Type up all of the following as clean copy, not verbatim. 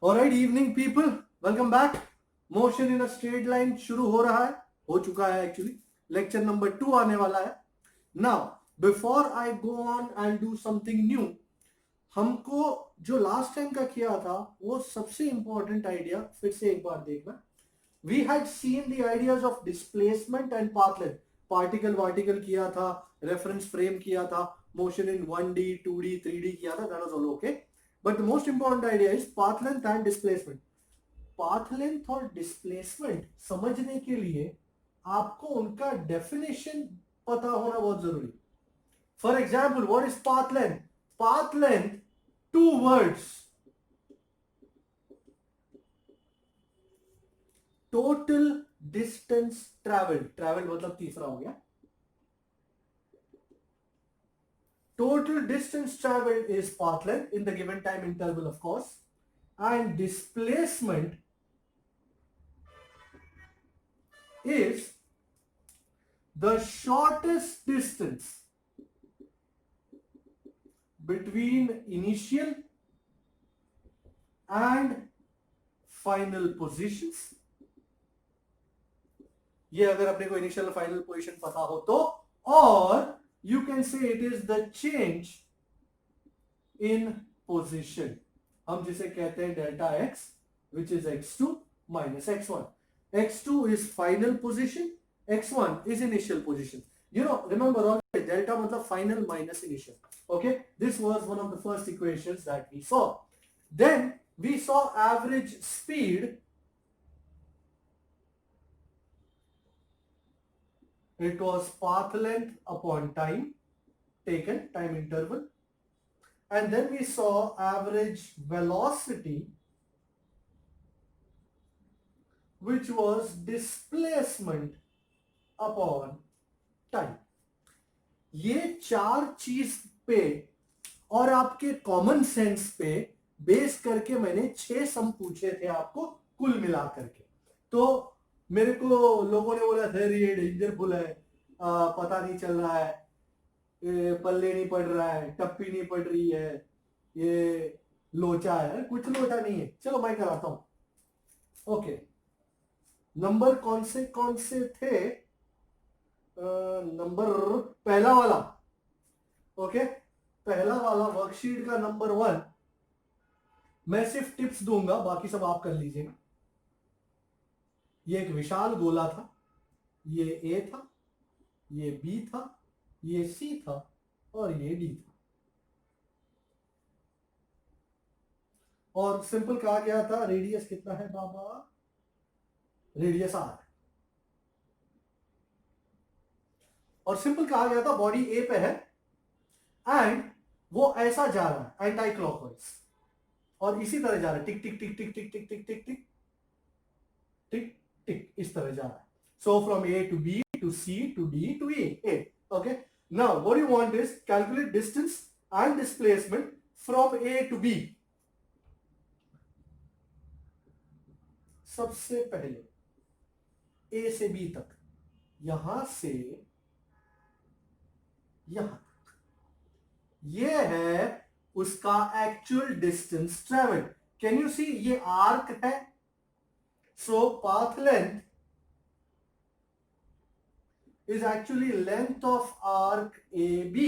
Alright evening people, welcome back. Motion in a straight line शुरू हो रहा है, हो चुका है एक्चुअली। लेक्चर नंबर 2 आने वाला है। Now before I go on and do something new, हमको जो लास्ट टाइम का किया था वो सबसे इंपॉर्टेंट आइडिया फिर से एक बार देखना। We had seen the ideas of displacement and path length. Particle वार्टिकल किया था, रेफरेंस फ्रेम किया था, motion in 1D 2D 3D किया था, that was all okay. But the most important idea is path length and displacement. Path length और displacement समझने के लिए आपको उनका डेफिनेशन पता होना बहुत जरूरी। For example, what is path length? Path length, two words, total distance travel. Travel मतलब तीसरा हो गया। Total distance traveled is path length in the given time interval, of course, and displacement is the shortest distance between initial and final positions. ये अगर अपने को initial final position पता हो तो, और you can say it is the change in position, हम जिसे कहते हैं delta x, which is x2 minus x1. x2 is final position, x1 is initial position. You know, remember always delta मतलब final minus initial. Okay, this was one of the first equations that we saw. Then we saw average speed. It was path length upon time taken, time interval. And then we saw average velocity, which was displacement upon time. ये चार चीज पे और आपके common sense पे base करके मैंने 6 सम पूछे थे आपको कुल मिला करके। तो मेरे को लोगों ने बोला सर ये डेंजरफुल है, पता नहीं चल रहा है, पल्ले नहीं पड़ रहा है, टप्पी नहीं पड़ रही है, ये लोचा है। कुछ लोचा नहीं है, चलो मैं कराता हूं। ओके, नंबर कौन से थे? नंबर पहला वाला। ओके, पहला वाला वर्कशीट का नंबर 1। मैं सिर्फ टिप्स दूंगा, बाकी सब आप कर लीजिएगा। ये एक विशाल गोला था, ये ए था, ये बी था, ये सी था और ये डी था। और सिंपल कहा गया था रेडियस कितना है बाबा? Radius R. और सिंपल कहा गया था बॉडी ए पे है एंड वो ऐसा जा रहा है एंटी क्लॉकवाइज, और इसी तरह जा रहा है, टिक टिक टिक टिक टिक टिक टिक टिक टिक टिक टिक, इस तरह जा रहा है। So from A to B to C to D to A. Okay, now what you want is calculate distance and displacement from A to B. सबसे पहले ए से बी तक, यहां से यहां तक, ये है उसका actual distance travel. Can you see, ये आर्क है। So path length is actually length of arc A B.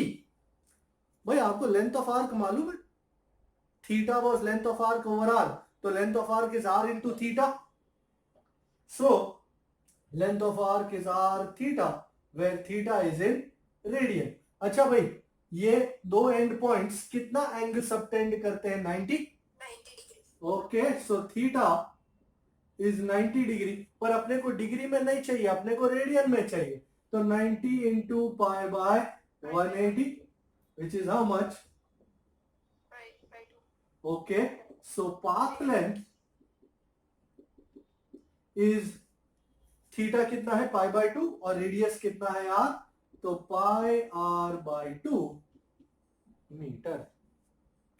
भाई आपको लेंथ ऑफ आर्क मालूम है? Theta was length of arc over R, तो length of arc is R into theta. So length of arc is R theta, where theta is in radian. अच्छा भाई, ये दो end points कितना angle subtend करते हैं? 90 degree. Okay, so theta is 90 degree, पर अपने को डिग्री में नहीं चाहिए, अपने को रेडियन में चाहिए। तो 90 into pi by 180, which is how much? Okay, so path length is theta कितना है? पाई बाय 2, और रेडियस कितना है? आर, तो पाई आर बाय 2 मीटर।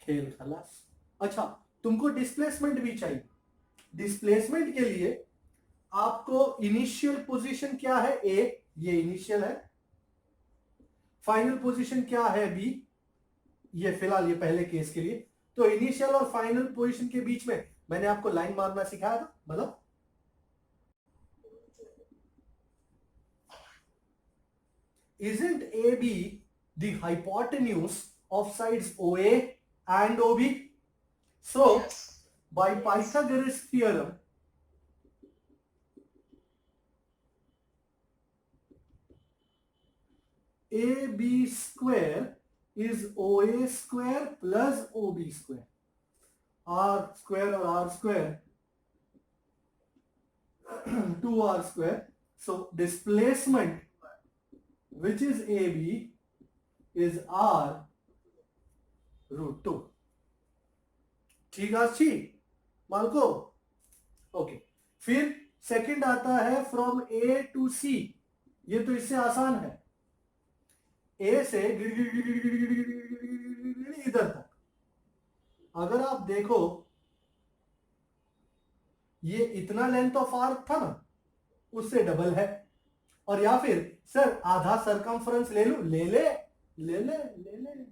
खेल खलास। अच्छा, तुमको डिस्प्लेसमेंट भी चाहिए। डिस्प्लेसमेंट के लिए आपको इनिशियल पोजीशन क्या है? ए, ये इनिशियल है। फाइनल पोजीशन क्या है? बी। ये फिलहाल ये पहले केस के लिए, तो इनिशियल और फाइनल पोजीशन के बीच में मैंने आपको लाइन मारना सिखाया था, मतलब isn't AB the hypotenuse of sides OA and OB? So by Pythagoras theorem, AB square is OA square plus OB square. R square or R square 2R square. So displacement which is AB is R root 2. ठीक है मालको? Okay, फिर second आता है from A to सी. ये तो इससे आसान है. ए से इधर तक अगर आप देखो ये इतना लेंथ ऑफ आर्क था ना, उससे डबल है. और या फिर सर आधा सरकमफ्रेंस ले लूं, ले ले ले ले ले ले.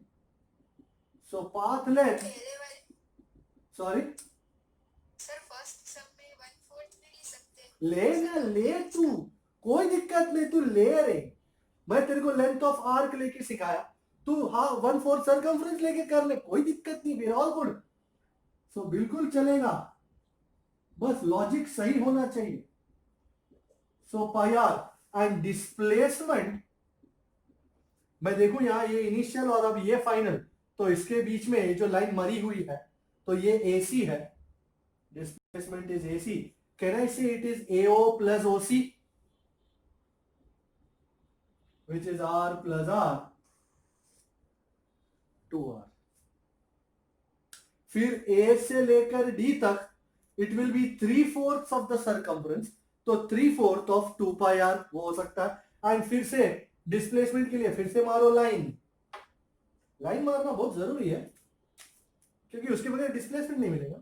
So path length, sorry sir first सब में 1/4 नहीं सकते. ले ना, ले तू, कोई दिक्कत नहीं, तू ले रे. मैं तेरे को लेंथ ऑफ आर्क लेके सिखाया, तू हाँ 1/4 सरकमफ्रेंस लेके कर ले, कोई दिक्कत नहीं, फिर ऑल गुड. सो बिल्कुल चलेगा, बस लॉजिक सही होना चाहिए. सो पाई आर एंड डिस्प्लेसमेंट, मैं देखूं यहां ये इनिशियल और अब ये फाइनल, तो इसके बीच में जो लाइन मरी हुई है तो ये AC है. Displacement is AC. Can I say it is AO plus OC which is R plus R 2R. फिर A से लेकर D तक it will be 3/4 of the circumference, तो 3/4 ऑफ 2 पाई R वो हो सकता है. एंड फिर से डिस्प्लेसमेंट के लिए फिर से मारो लाइन. लाइन मारना बहुत जरूरी है क्योंकि उसके बगैर डिस्प्लेसमेंट नहीं मिलेगा.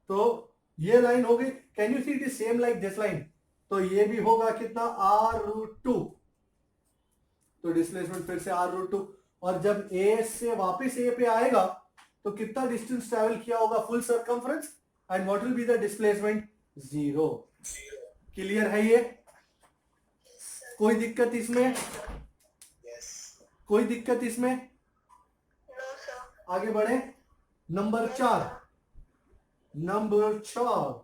तो ये लाइन हो गई. Can you see it is same like this line. तो ये भी होगा कितना, R रूट 2. तो डिस्प्लेसमेंट फिर से R रूट 2. और जब A से वापस A पे आएगा तो कितना डिस्टेंस ट्रेवल किया होगा, full circumference. And what will be the displacement, 0. Clear है ये? कोई दिक्कत इसमें? कोई दिक्कत इसमें? आगे बढ़े. नंबर 4. नंबर 4,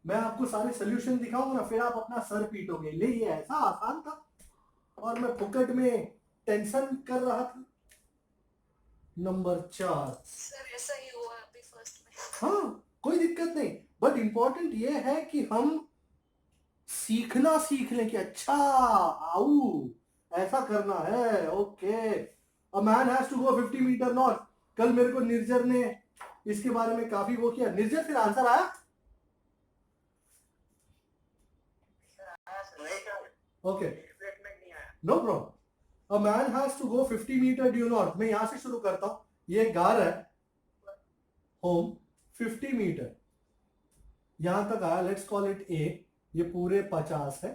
मैं आपको सारे सोल्यूशन दिखाऊंगा ना, फिर आप अपना सर पीटोगे, ले ये ऐसा आसान था और मैं फुकट में टेंशन कर रहा था. नंबर 4, सर ऐसा ही हुआ अभी फर्स्ट में. हाँ कोई दिक्कत नहीं, बट इंपॉर्टेंट ये है कि हम सीखना सीख लें कि अच्छा आऊ ऐसा करना है. Okay, a man has to go 50 metre north. कल मेरे को निर्जर ने इसके बारे में काफी वो किया. निर्जर फिर आंसर आया? Okay, no problem. A man has to go 50 metre due north. मैं यहां से शुरू करता हूं. ये घर है, होम 50 मीटर यहां तक आया. Let's call it A. ये पूरे 50 है.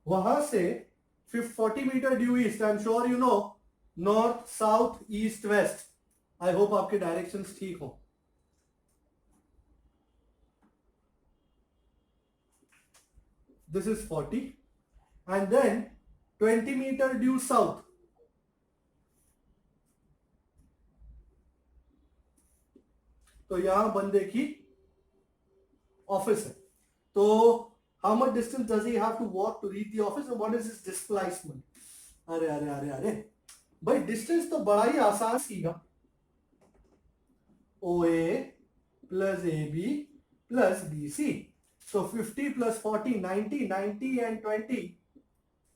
वहां से 40 metre due east. I am sure you know north south east west. I hope आपके डायरेक्शंस ठीक हो. This is 40 and then 20 metre due south. तो यहां बंदे की ऑफिस है. तो how much distance does he have to walk to reach the office and what is his displacement? अरे अरे अरे अरे भाई, डिस्टेंस तो बड़ा ही आसान सीगा. OA plus AB plus BC. So 50 plus 40 90, 90 and 20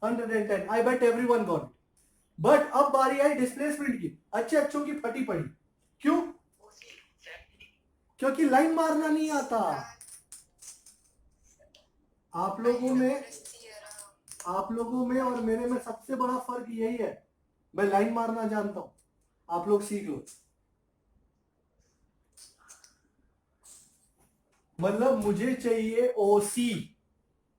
110. I bet everyone got it. But अब बारी आई डिस्प्लेसमेंट की. अच्छे अच्छों की फटी पड़ी. क्यों? क्योंकि लाइन मारना नहीं आता. आप लोगों में और मेरे में सबसे बड़ा फर्क यही है, मैं लाइन मारना जानता हूं, आप लोग सीख लो. मतलब मुझे चाहिए OC,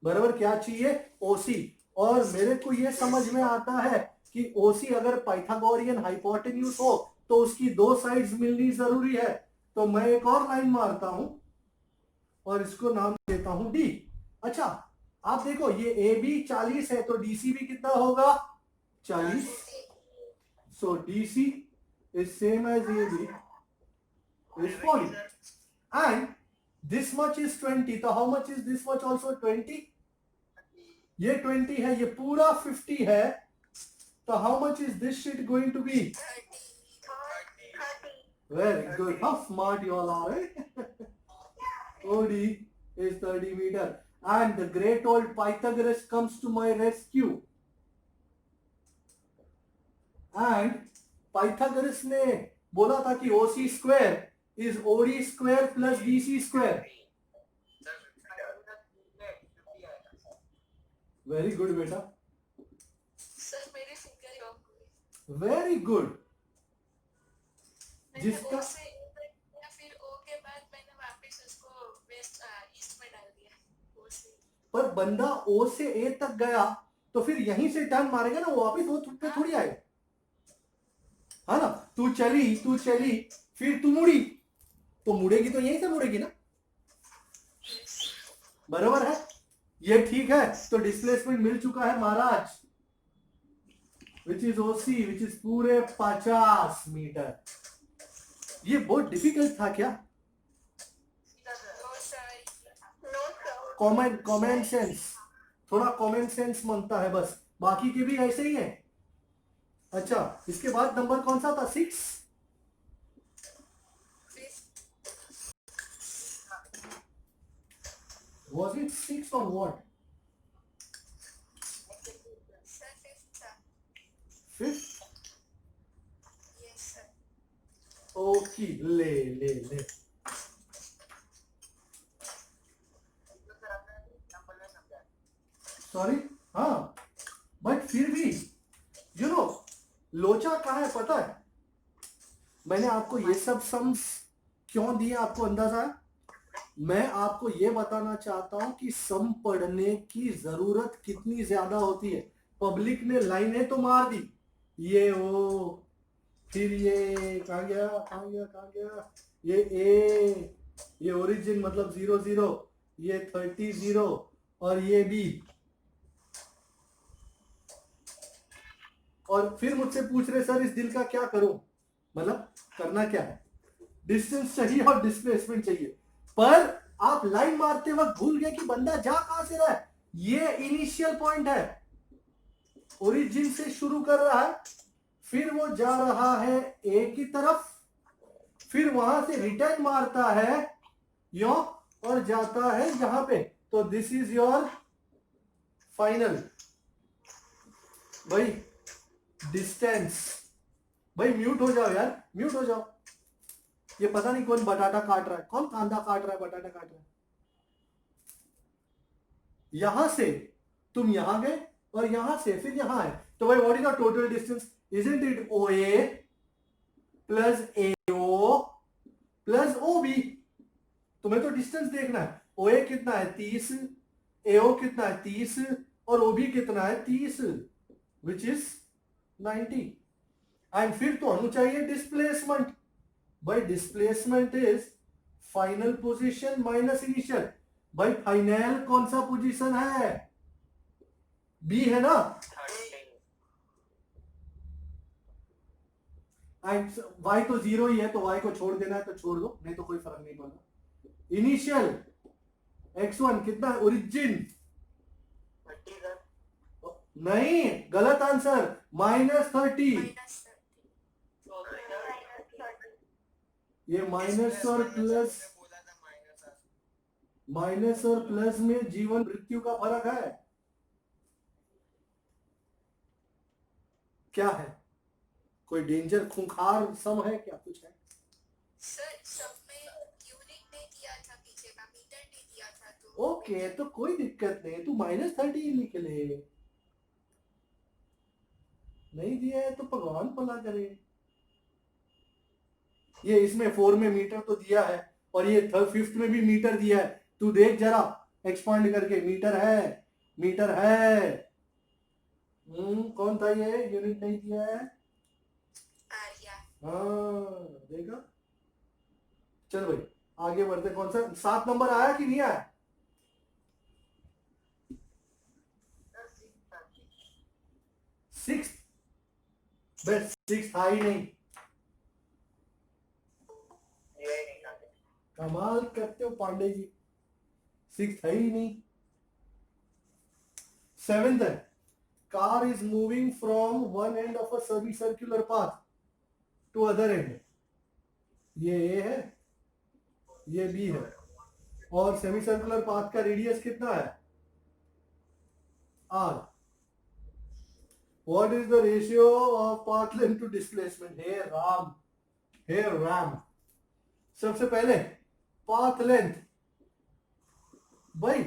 बराबर क्या चाहिए, OC. और मेरे को ये समझ में आता है कि ओसी अगर पाइथागोरियन हाइपोटेन्यूज हो तो उसकी दो साइड्स मिलनी जरूरी है। तो मैं एक और लाइन मारता हूं और इसको नाम देता हूं डी। अच्छा, आप देखो ये ए बी 40 है तो डीसी भी कितना होगा 40। So DC is same as A B is 40 and this much is 20, तो how much is this much also 20? ये 20 है, ये पूरा 50 है, तो how much is this shit going to be? 30. Very good, how smart you all are, eh? OD is 30 meter and the great old Pythagoras comes to my rescue and Pythagoras ने बोला था कि OC square is OD square plus BC square. Very good बेटा, sir मेरे finger lock हुए। very good. मैंने जिसका ओ से ए तक किया, फिर ओ के बाद मैंने वापस उसको वेस्ट ईस्ट में डाल दिया। ओ से पर बंदा O से A तक गया तो फिर यहीं से टर्न मारेगा ना, वो वापस O पे थोड़ी आएगा, है ना। तू चली फिर तू मुड़ी तो मुड़ेगी तो यहीं से मुड़ेगी ना, बराबर है। ये ठीक है, तो डिस्प्लेसमेंट मिल चुका है महाराज, which is OC, which is पूरे 50 मीटर। ये बहुत डिफिकल्ट था क्या? No sir. कॉमन सेंस, थोड़ा कॉमन सेंस मांगता है बस, बाकी के भी ऐसे ही है। अच्छा, इसके बाद नंबर कौन सा था? 6। Was it 6 or what? Sir fifth था। 5th? Yes sir. ओके, ले सॉरी, हाँ, बट फिर भी लोचा कहाँ है पता है? मैंने आपको ये सब सम्स क्यों दिए, आपको अंदाजा है? मैं आपको ये बताना चाहता हूं कि सम पढ़ने की जरूरत कितनी ज्यादा होती है। पब्लिक ने लाइनें तो मार दी, ये ओ, फिर ये कहाँ गया, ये ए, ये ओरिजिन मतलब 0 0, ये 30 0 और ये बी, और फिर मुझसे पूछ रहे सर इस दिल का क्या करूं, मतलब करना क्या है? डिस्टेंस चाहिए और डिस्प्लेसमेंट चाहिए, पर आप लाइन मारते वक्त भूल गए कि बंदा जा कहां से रहा है। ये इनिशियल पॉइंट है, ओरिजिन से शुरू कर रहा है, फिर वो जा रहा है ए की तरफ, फिर वहां से रिटर्न मारता है यो और जाता है यहां पे। तो दिस इज योर फाइनल भाई डिस्टेंस। भाई म्यूट हो जाओ यार, म्यूट हो जाओ। ये पता नहीं कौन बटाटा काट रहा है, कौन कांदा काट रहा है, बटाटा काट रहा है। यहां से तुम यहां गए और यहां से फिर यहां है, तो भाई what is the total distance? Isn't it OA plus AO plus OB? तुम्हें तो डिस्टेंस देखना है, OA कितना है 30, AO कितना है 30 और OB कितना है 30, विच इज 90। एंड फिर तो हमें चाहिए डिस्प्लेसमेंट। भाई displacement is final position minus initial. भाई फाइनल कौन सा पोजीशन है? बी है ना। एंड y तो 0 ही है, तो y को छोड़ देना है तो छोड़ दो, नहीं तो कोई फर्क नहीं पड़ता। इनिशियल x1 कितना है? ओरिजिन नहीं, गलत आंसर, -30। ये माइनस और प्लस में जीवन मृत्यु का फर्क है। क्या है? कोई डेंजर खूंखार सम है क्या? कुछ है? सर सब में यूनिट नहीं दिया था, पीछे का मीटर नहीं दिया था, तो ओके, तो कोई दिक्कत नहीं, तू -30 लिख ले। नहीं दिया है तो भगवान भला करे। ये इसमें 4 में मीटर तो दिया है और ये 5th में भी मीटर दिया है। तू देख जरा एक्सपांड करके, मीटर है, मीटर है। कौन था ये? यूनिट नहीं दिया है। आर्या। हाँ देखा। चल भाई आगे बढ़ते। कौन सा 7 नंबर आया कि नहीं आया? 6 बस 6 था ही नहीं। कमाल करते हो पांडे जी, 6 है ही नहीं। 7th है, car is moving from one end of a semi circular path to other end. ये ए है, ये बी है, और सेमी सर्कुलर पाथ का रेडियस कितना है? R. What is the ratio of path length to displacement? हे राम, हे राम। सबसे पहले पाथ लेंथ, भाई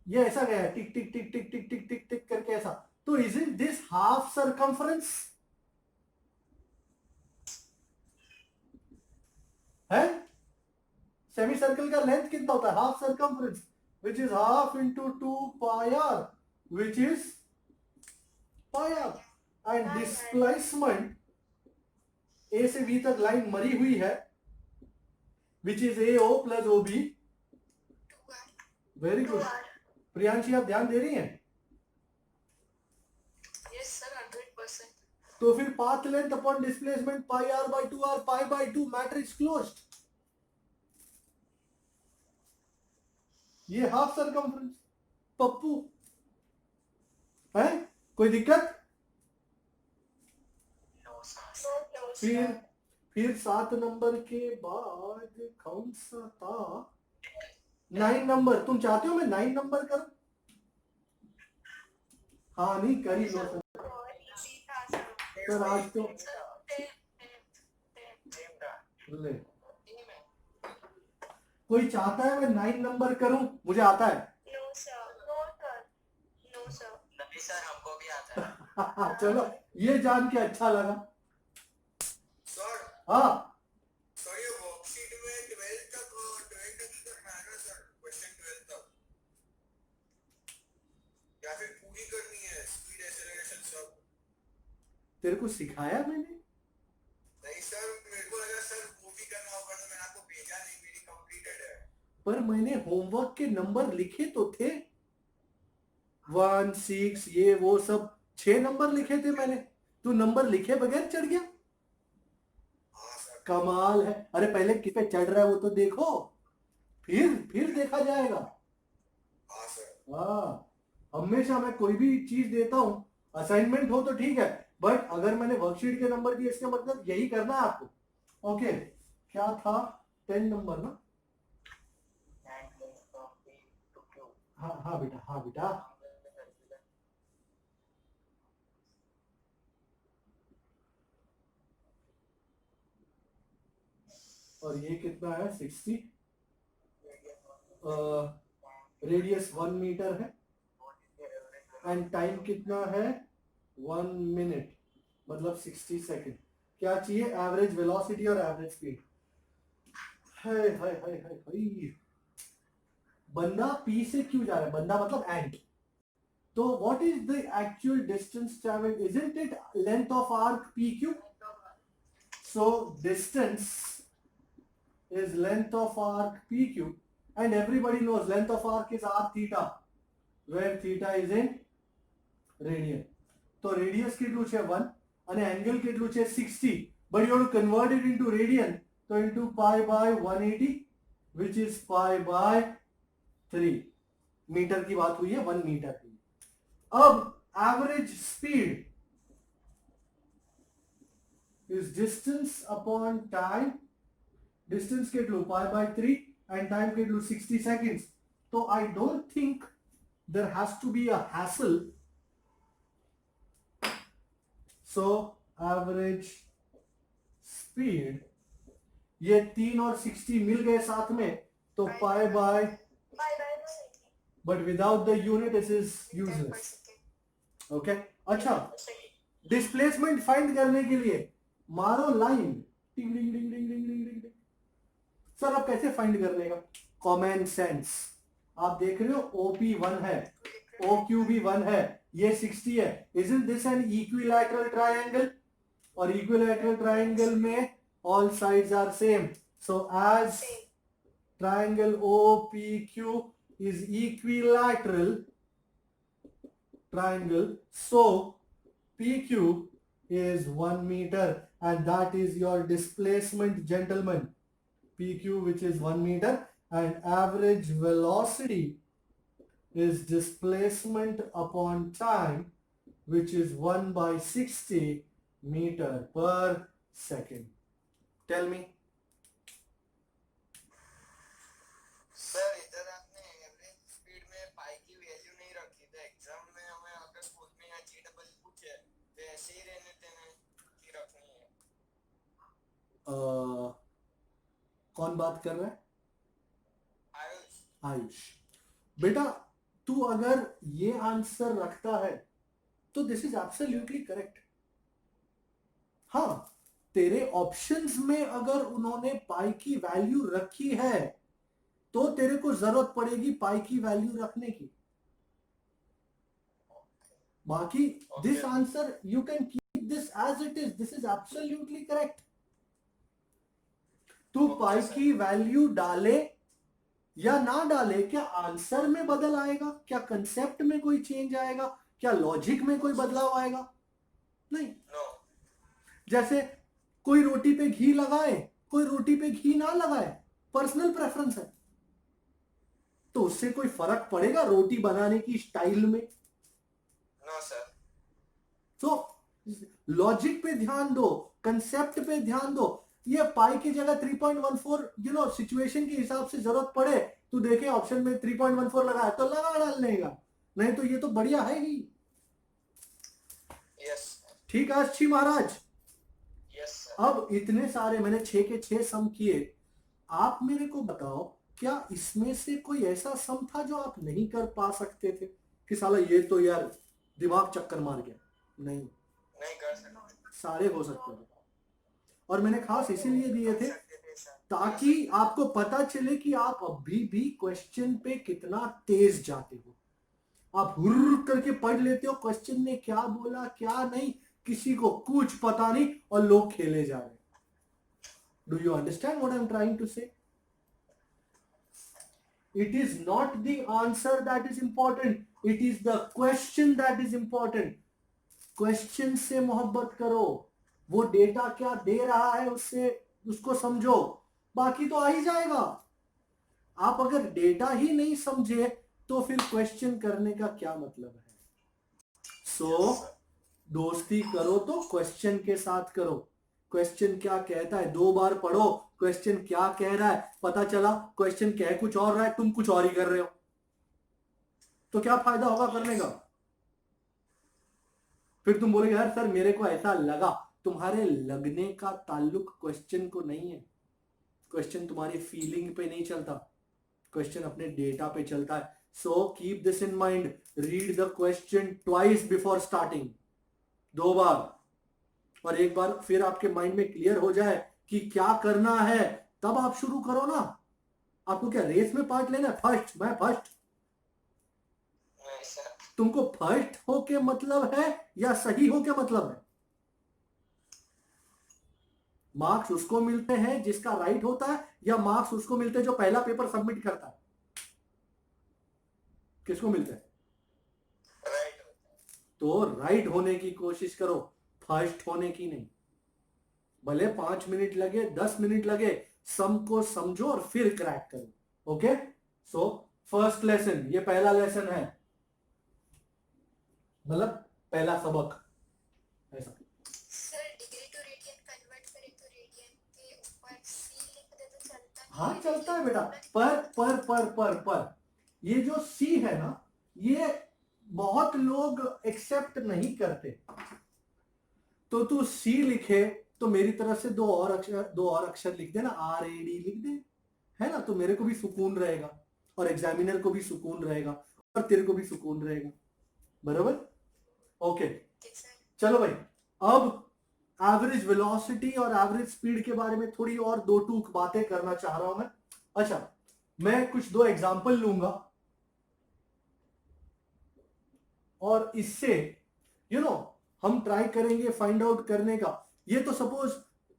ये ऐसा गया है टिक टिक टिक टिक टिक टिक टिक टिक करके ऐसा, तो is it this half circumference है? सेमी सर्कल का लेंथ कितना होता है? Half circumference, which is half into 2 pi R, which is pi R. And displacement A से बी तक लाइन मरी हुई है, which is A O plus O B. Very good Priyanshi, आप ध्यान दे रही हैं? Yes sir 100%। तो फिर path length upon displacement pi R by 2 R pi by 2, matter is closed. ये हाफ सरकमफ्रेंस। पप्पू है, कोई दिक्कत? फिर 7 नंबर के बाद कौन सा था? 9 नंबर। तुम चाहते हो मैं 9 नंबर करूं? हाँ नहीं कर ही लो सर आज तो। ले, कोई चाहता है मैं 9 नंबर करूं? मुझे आता है। No sir, no sir, no sir. नहीं सर हमको भी आता है। चलो ये जान के अच्छा लगा। सर हाँ सर ये वर्कशीट में 12 तक करना है ना सर, क्वेश्चन 12 तक, या फिर पूरी करनी है स्पीड एक्सेलरेशन सब? तेरे को सिखाया मैंने? नहीं सर मेरे को लगा सर वो भी करना होगा, तो मैंने आपको भेजा नहीं, मेरी कंप्लीटेड है। पर मैंने होमवर्क के नंबर लिखे तो थे 1 6, ये वो सब 6 नंबर लिखे थे मैंने। तू नंबर लिखे बगैर चढ़ गया? हाँ सर। कमाल है। अरे पहले किस पे चढ़ रहा है वो तो देखो, फिर देखा जाएगा। हाँ सर। हाँ हमेशा मैं कोई भी चीज देता हूँ, असाइनमेंट हो तो ठीक है, बट अगर मैंने वर्कशीट के नंबर दिए इसका मतलब यही करना है आपको। ओके क्या था? 10 नंबर ना? हाँ हाँ बेटा, हाँ बेटा। और ये कितना है? 60। रेडियस 1 मीटर है एंड टाइम कितना है? 1 मिनट, मतलब 60 सेकेंड। क्या चाहिए? एवरेज वेलोसिटी और एवरेज स्पीड। हाय हाय हाय हाय हाय। बंदा पी से क्यों जा रहा है? बंदा मतलब एंट। तो what is the actual distance travelled? Isn't it length of arc P Q? So distance is length of arc PQ, and everybody knows length of arc is r theta, where theta is in radian. तो radius કેટલું છે 1 અને angle કેટલું છે 60, but you have to convert it into radian, so into pi by 180, which is pi by 3 metre की बात हुई है, 1 मीटर की। अब average speed is distance upon time, distance કેટલું pi by 3 and time કેટલું 60 seconds. So I don't think there has to be a hassle. So average speed, ये 3 और 60 मिल गए साथ में, तो pi by, but without the unit this is useless. Okay, अच्छा displacement find करने के लिए मारो लाइन, टिंग डिंग डिंग डिंग डिंग डिंग डिंग। सर अब कैसे फाइंड करने का? Common sense. आप देख रहे हो OP1 है, ओ क्यू भी 1 है, ये 60 है. Isn't this an equilateral triangle? और equilateral triangle में all sides are same. So as Same. triangle OPQ is equilateral triangle, so PQ is 1 meter, and that is your displacement, gentlemen. PQ, which is 1 meter, and average velocity is displacement upon time, which is 1 by 60 meter per second. Tell me. Sir इधर आपने average speed में पाई की value नहीं रखी, तो exam में हमें अगर स्कूल में या जी डबल पूछे तो ऐसे ही रहने देना कि रखनी है. कौन बात कर रहा है? आयुष. आयुष. बेटा तू अगर ये आंसर रखता है तो दिस इज एब्सोल्युटली करेक्ट. हाँ, तेरे ऑप्शंस में अगर उन्होंने पाई की वैल्यू रखी है तो तेरे को जरूरत पड़ेगी पाई की वैल्यू रखने की. बाकी this answer you can keep this as it is. This is absolutely correct. तू पाई की वैल्यू डाले या ना डाले, क्या आंसर में बदल आएगा? क्या कंसेप्ट में कोई चेंज आएगा? क्या लॉजिक में कोई बदलाव आएगा? नहीं. नो. जैसे कोई रोटी पे घी लगाए, कोई रोटी पे घी ना लगाए, पर्सनल प्रेफरेंस है, तो उससे कोई फर्क पड़ेगा रोटी बनाने की स्टाइल में? No sir. तो लॉजिक पे ध्यान दो, कंसेप्ट पे ध्यान दो. ये पाई की जगह 3.14 सिचुएशन के हिसाब से जरूरत पड़े तो देखे ऑप्शन में 3.14 लगा तो लगा डालने का, नहीं तो ये तो बढ़िया है ही. यस. ठीक है अच्छी महाराज. Yes sir. अब इतने सारे मैंने 6 के 6 सम किए. आप मेरे को बताओ क्या इसमें से कोई ऐसा सम था जो आप नहीं कर पा सकते थे कि साला ये तो यार दिमाग चक्कर मार गया? नहीं, नहीं कर सकते. सारे हो सकते हैं. और मैंने खास इसीलिए दिए थे ताकि आपको पता चले कि आप अभी भी क्वेश्चन पे कितना तेज जाते हो. आप हुर्र करके पढ़ लेते हो क्वेश्चन ने क्या बोला क्या नहीं, किसी को कुछ पता नहीं और लोग खेले जा रहे हैं. Do you understand what I am trying to say? It is not the answer that is important. It is the question that is important. Question से मोहब्बत करो. वो डेटा क्या दे रहा है उससे उसको समझो, बाकी तो आ ही जाएगा. आप अगर डेटा ही नहीं समझे तो फिर क्वेश्चन करने का क्या मतलब है? सो दोस्ती करो तो क्वेश्चन के साथ करो. क्वेश्चन क्या कहता है 2 बार पढ़ो, क्वेश्चन क्या कह रहा है पता चला, क्वेश्चन कह कुछ और रहा है तुम कुछ और ही कर रहे हो, तो क्या फायदा होगा करने का? फिर तुम बोलोगे यार सर मेरे को ऐसा लगा. तुम्हारे लगने का ताल्लुक क्वेश्चन को नहीं है. क्वेश्चन तुम्हारी फीलिंग पे नहीं चलता, क्वेश्चन अपने डेटा पे चलता है. So keep this in mind. Read the question twice before starting. 2 बार. और एक बार फिर आपके माइंड में क्लियर हो जाए कि क्या करना है तब आप शुरू करो ना. आपको क्या रेस में पार्ट लेना है? फर्स्ट, मैं फर्स्ट. नहीं सर. तुमको फर्स्ट हो के मतलब है या सही हो के मतलब है? मार्क्स उसको मिलते हैं जिसका राइट होता है या मार्क्स उसको मिलते हैं जो पहला पेपर सबमिट करता है? किसको मिलते हैं? राइट. तो राइट होने की कोशिश करो, फर्स्ट होने की नहीं. भले 5 मिनट लगे 10 मिनट लगे, सम को समझो और फिर क्रैक करो. ओके. सो फर्स्ट लेसन, ये पहला लेसन है, मतलब पहला सबक ऐसा. Sir degree to radian convert करें तो रेडियन के ऊपर सी लिख दे तो चलता है? हाँ चलता है बेटा. पर ये जो सी है ना, ये बहुत लोग एक्सेप्ट नहीं करते. तो तू सी लिखे तो मेरी तरफ से 2 और अक्षर लिख दे ना, RAD लिख दे, है ना, तो मेरे को भी सुकून रहेगा और एग्जामिनर को भी सुकून रहेगा और तेरे को भी सुकून रहेगा. बराबर. ओके. चलो भाई, अब एवरेज वेलोसिटी और एवरेज स्पीड के बारे में थोड़ी और 2 टूक बातें करना चाह रहा हूं मैं. अच्छा, मैं कुछ 2 एग्जांपल लूंगा और इससे हम ट्राई करेंगे फाइंड आउट करने का। ये तो सपोज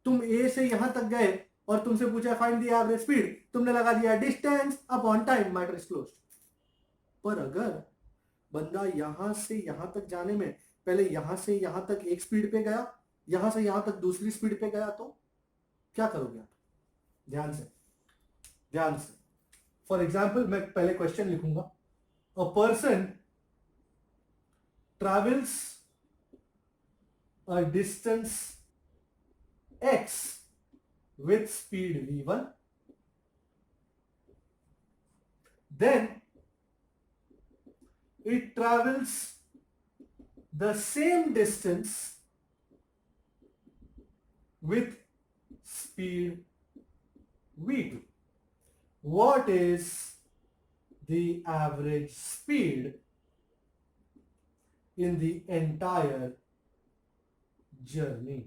तुम ए से यहां तक गए और तुमसे पूछा फाइंड द एवरेज स्पीड, तुमने लगा दिया distance upon time, matter is closed. पर अगर बंदा यहां से यहां तक जाने में पहले यहां से यहां तक एक स्पीड पे गया, यहां से यहां तक दूसरी स्पीड पे गया, तो क्या करोगे आप? ध्यान से, ध्यान से। फॉर एग्जाम्पल मैं पहले क्वेश्चन लिखूंगा। A person travels a distance x with speed v1, then it travels the same distance with speed v2. What is the average speed in the entire journey?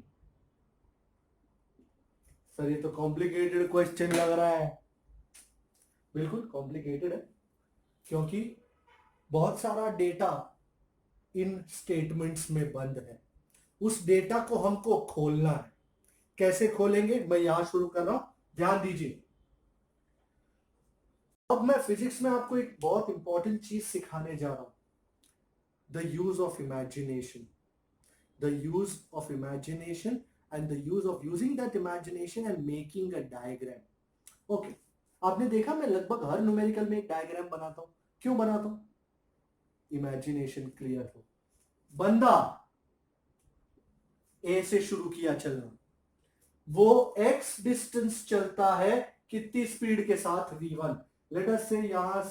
Sir ये तो complicated question लग रहा है। बिल्कुल complicated है, क्योंकि बहुत सारा डेटा इन स्टेटमेंट्स में बंद है। उस डेटा को हमको खोलना है। कैसे खोलेंगे, मैं यहां शुरू कर रहा हूं, ध्यान दीजिए। अब मैं फिजिक्स में आपको एक बहुत इंपॉर्टेंट चीज सिखाने जा रहा हूं, the use of imagination. The use of imagination and the use of using that imagination and making a diagram. Okay, आपने देखा मैं लगभग हर न्यूमेरिकल में एक डायग्राम बनाता हूं। क्यों बनाता हूं? इमेजिनेशन क्लियर हो। बंदा ए से शुरू किया चलना, वो x डिस्टेंस चलता है कितनी स्पीड के साथ? v1। लेट अस से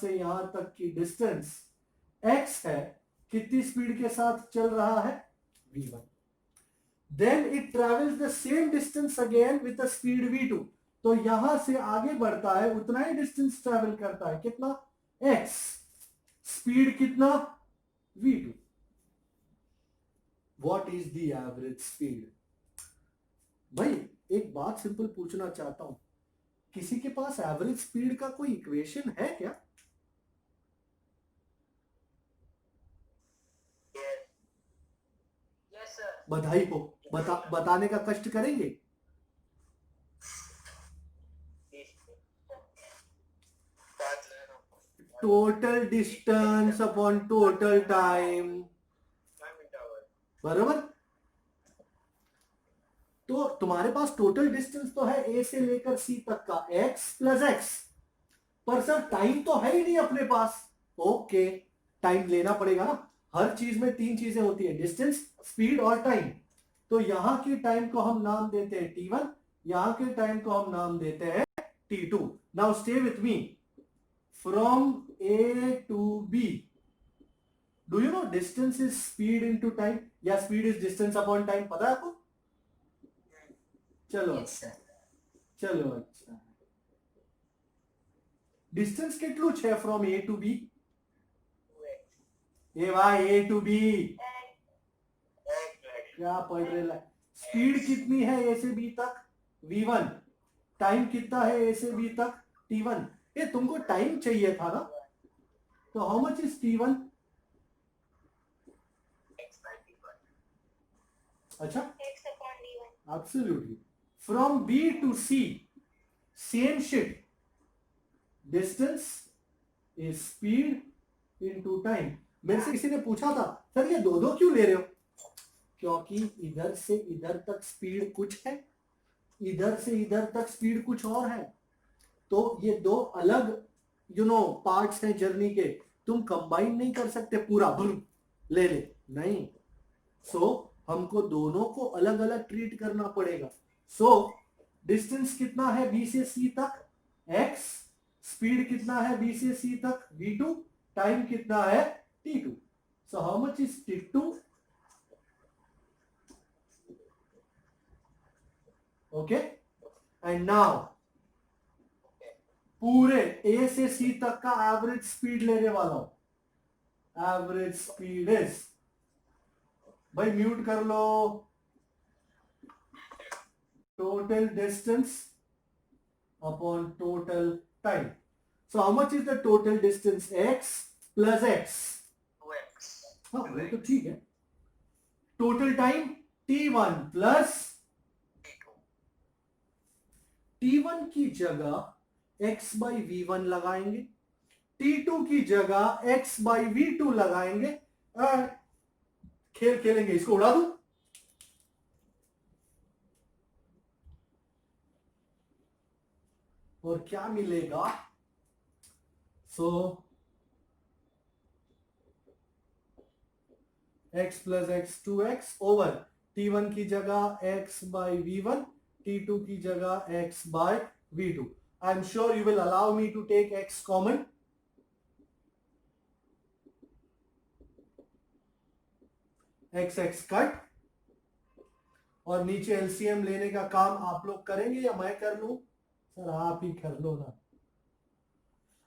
यहां तक की डिस्टेंस x है, कितनी स्पीड के साथ चल रहा है? v1। Then it travels the same distance again with the speed v2। तो यहां से आगे बढ़ता है, उतना ही डिस्टेंस ट्रेवल करता है, कितना? x। स्पीड कितना? v2। What is the average speed? भाई एक बात सिंपल पूछना चाहता हूं, किसी के पास एवरेज स्पीड का कोई इक्वेशन है क्या? बधाई हो, बताने का कष्ट करेंगे? Total distance upon total time, बराबर। तो तुम्हारे पास टोटल डिस्टेंस तो है ए से लेकर सी तक का x प्लस एक्स, पर सर टाइम तो है ही नहीं अपने पास। ओके, टाइम लेना पड़ेगा ना। हर चीज में तीन चीजें होती है, डिस्टेंस, स्पीड और टाइम। तो यहां के टाइम को हम नाम देते हैं t1, यहां के टाइम को हम नाम देते हैं t2। Now stay with me. From a to b, do you know distance is speed into time, या speed is distance upon time? पता है आपको? चलो अच्छा, चलो अच्छा। डिस्टेंस કેટલું છે फ्रॉम a टू b? ए भाई a टू b क्या पढ़ रहे? स्पीड कितनी है a से b तक? v1। टाइम कितना है a से b तक? t1। ये तुमको टाइम चाहिए था ना, तो हाउ मच इज t1? अच्छा, absolutely. From b to c, same shit, distance is speed into time. मेरे से किसी ने पूछा था सर ये दो दो क्यों ले रहे हो? क्योंकि इधर से इधर तक स्पीड कुछ है, इधर से इधर तक स्पीड कुछ और है। तो ये दो अलग पार्ट्स हैं जर्नी के, तुम कंबाइन नहीं कर सकते पूरा ले नहीं। सो हमको दोनों को अलग अलग ट्रीट करना पड़ेगा। सो डिस्टेंस कितना है b से c तक? x। स्पीड कितना है b से c तक? v2। टाइम कितना है? t2। So how much is t2? Okay, and now पूरे a से c तक का एवरेज स्पीड लेने वाला हूं। एवरेज स्पीड इज, भाई म्यूट कर लो, total distance upon total time. So how much is the total distance? x plus x। हाँ वो तो ठीक है। Total time t1 plus t1 की जगह x बाई v1 लगाएंगे, t2 की जगह x बाई v2 लगाएंगे, खेल खेलेंगे, इसको उड़ा दूं और क्या मिलेगा? So x plus x two x over t1 की जगह x बाई v1, t2 की जगह x by v2. I am sure you will allow me to take x common. x cut और नीचे एलसीएम लेने का काम आप लोग करेंगे या मैं कर लूं? सर आप ही कर लो ना।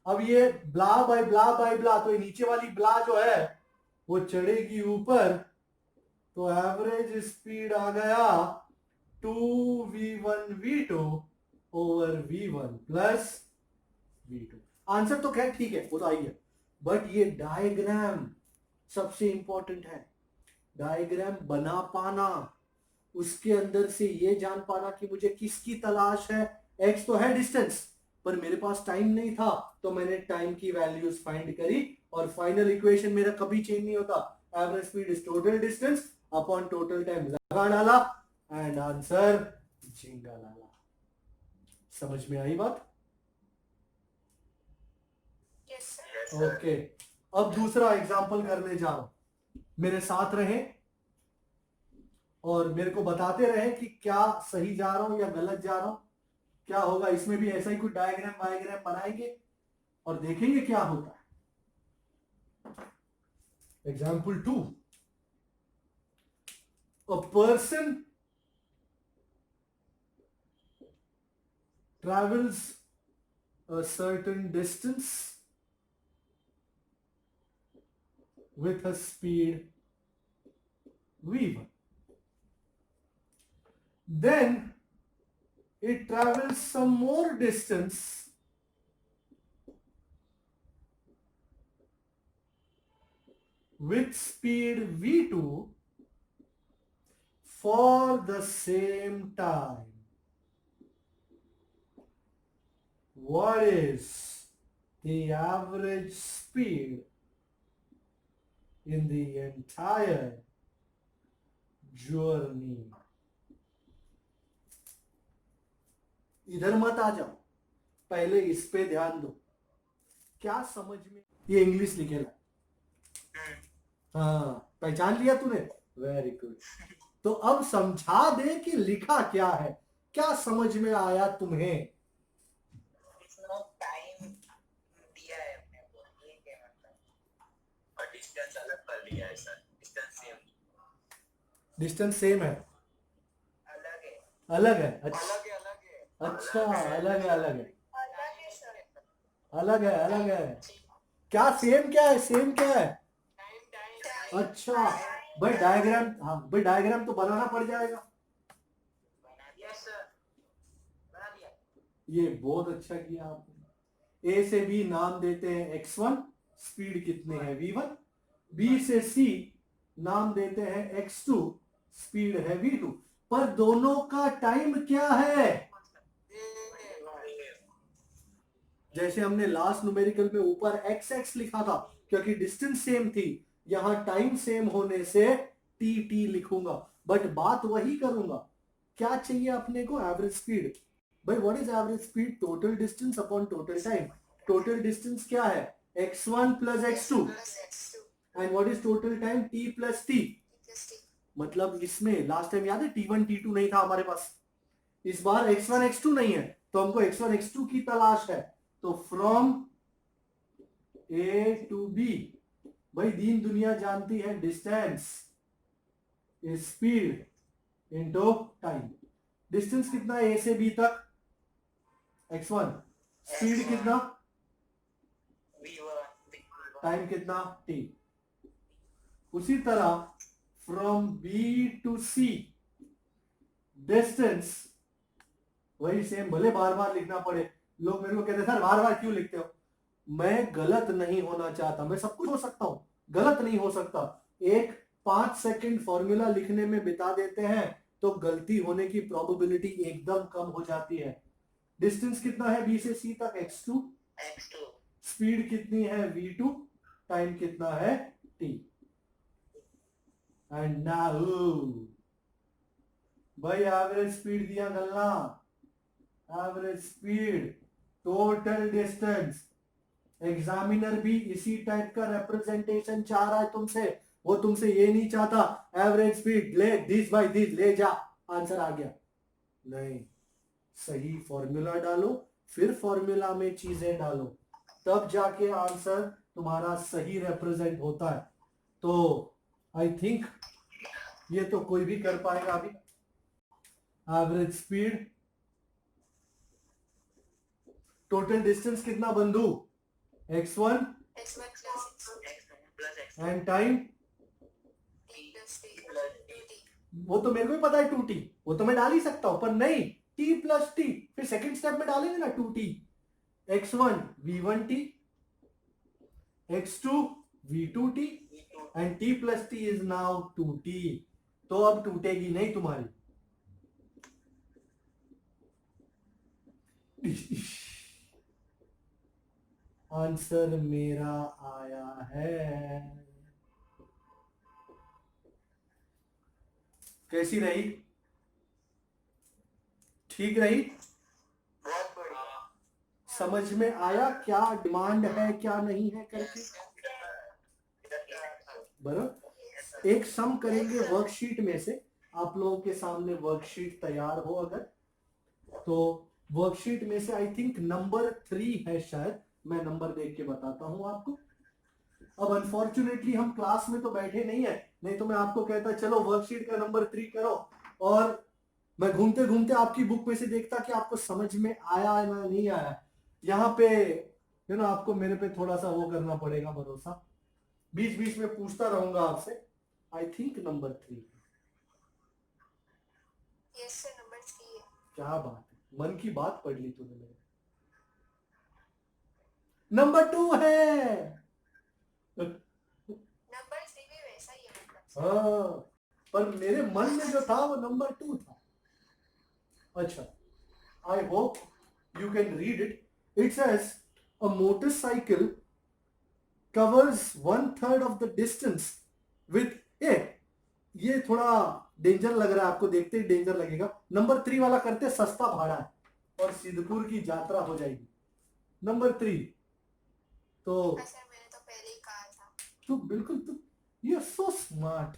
अब ये ब्ला बाय ब्ला तो ये नीचे वाली ब्ला जो है वो चढ़ेगी ऊपर, तो एवरेज स्पीड आ गया 2v1 v2 over v1 plus v2. Answer तो खैर ठीक है, वो तो आई है, बट ये डायग्राम सबसे इंपॉर्टेंट है। डायग्राम बना पाना, उसके अंदर से ये जान पाना कि मुझे किसकी तलाश है। x तो है डिस्टेंस, पर मेरे पास टाइम नहीं था, तो मैंने टाइम की वैल्यूज फाइंड करी और फाइनल इक्वेशन मेरा कभी चेंज नहीं होता। Average speed is total distance upon total time लगा डाला एंड आंसर झिंगा लाला। समझ में आई बात? Yes, sir. Yes, sir. Okay, अब दूसरा एग्जांपल करने जा रहा हूं, मेरे साथ रहें और मेरे को बताते रहे कि क्या सही जा रहा हूं या गलत जा रहा हूं। क्या होगा इसमें भी ऐसा ही कुछ डायग्राम वायग्राम बनाएंगे और देखेंगे क्या होता है। Example 2, a person travels a certain distance with a speed v1. Then it travels some more distance with speed v2 for the same time. What is the average speed in the entire journey? इधर मत आ जाओ, पहले इस पे ध्यान दो। क्या समझ में? ये इंग्लिश लिखेला, हाँ पहचान लिया तूने? Very good. तो अब समझा दे कि लिखा क्या है, क्या समझ में आया तुम्हें? टाइम दिया है अपने को, ये क्या मतलब? और डिस्टेंस अलग कर लिया है sir, distance same distance same है, अलग है, अलग है? अच्छा अलग है, अलग है, अच्छा, अलग है, अलग है, अलग है सर। अलग है, अलग है। क्या सेम क्या है? सेम क्या है? टाइम टाइम अच्छा भाई डायग्राम, हाँ भाई डायग्राम तो बनाना पड़ जाएगा। बना दिया सर, बना दिया। ये बहुत अच्छा किया आपने। ए से बी नाम देते हैं x1, स्पीड कितने है v1। बी से सी नाम देते हैं x2, स्पीड है v2। पर दोनों का टाइम क्या है? जैसे हमने लास्ट न्यूमेरिकल में ऊपर xx लिखा था, क्योंकि डिस्टेंस सेम थी, यहां टाइम सेम होने से tt लिखूंगा, बट बात वही करूंगा। क्या चाहिए अपने को? Average speed. भाई what is average speed? Total distance upon total time. Total distance क्या है? x1 plus x2 Plus x2 and what is total time? t plus t। plus t. मतलब इसमें लास्ट टाइम याद है t1 t2 नहीं था हमारे पास, इस बार x1 x2 नहीं है, तो हमको x1 x2 की तलाश है। तो फ्रॉम ए टू बी, भाई दीन दुनिया जानती है distance is speed into time. Distance कितना है ए से बी तक? x1। स्पीड कितना? टाइम कितना? t। उसी तरह from B to C distance वही सेम, भले बार बार लिखना पड़े। लोग मेरे को कहते हैं सर बार बार क्यों लिखते हो? मैं गलत नहीं होना चाहता, मैं सब कुछ हो सकता हूं, गलत नहीं हो सकता, एक 5 सेकंड फॉर्मूला लिखने में बिता देते हैं तो गलती होने की प्रोबेबिलिटी एकदम कम हो जाती है। डिस्टेंस कितना है बी से सी तक? x2। स्पीड कितनी है? v2। टाइम कितना है? t। एंड नाउ भाई एवरेज स्पीड दिया गलना, average speed, total distance. Examiner भी इसी टाइप का रिप्रेजेंटेशन चाह रहा है तुमसे, वो तुमसे ये नहीं चाहता एवरेज स्पीड ले दिस बाय दिस ले जा आंसर आ गया। नहीं, सही फॉर्मूला डालो, फिर फॉर्मूला में चीजें डालो, तब जाके आंसर तुम्हारा सही रिप्रेजेंट होता है। तो आई थिंक ये तो कोई भी कर पाएगा अभी। एवरेज स्पीड, टोटल डिस्टेंस कितना बंधु? x1 एंड टाइम वो तो मेरे को भी पता है 2t, वो तो मैं डाल ही सकता हूं, पर नहीं t प्लस टी, फिर सेकंड स्टेप में डालेंगे ना 2t। x1 v1t, x2 v2t and t plus T is now 2t। तो अब टूटेगी नहीं तुम्हारी। आंसर मेरा आया है। कैसी रही? ठीक रही? बहुत बढ़िया। समझ में आया क्या डिमांड है क्या नहीं है करके? बराबर। एक सम करेंगे वर्कशीट में से, आप लोगों के सामने वर्कशीट तैयार हो अगर, तो वर्कशीट में से आई थिंक नंबर 3 है शायद, मैं नंबर देख के बताता हूं आपको। अब अनफॉर्चुनेटली हम क्लास में तो बैठे नहीं है, नहीं तो मैं आपको कहता चलो वर्कशीट का नंबर 3 करो, और मैं घूमते घूमते आपकी बुक में से देखता कि आपको समझ में आया है ना नहीं आया। यहाँ पे आपको मेरे पे थोड़ा सा वो करना पड़ेगा भरोसा, बीच बीच में पूछता रहूंगा आपसे। I think number 3। Yes sir, number 3 है। क्या बात है, मन की बात पढ़ ली तूने मेरे। नंबर 2 है। नंबर 3 भी वैसा ही है मतलब। हाँ, पर मेरे मन में जो था वो नंबर 2 था। अच्छा, I hope you can read it. It says a motorcycle covers 1/3 of the distance with a, ये थोड़ा डेंजर लग रहा है आपको, देखते ही डेंजर लगेगा। नंबर 3 वाला करते, सस्ता भाड़ा है और सिद्धपुर की यात्रा हो जाएगी। नंबर 3 तो सर मैंने तो पहले ही कहा था। तू बिल्कुल, तू you are so smart.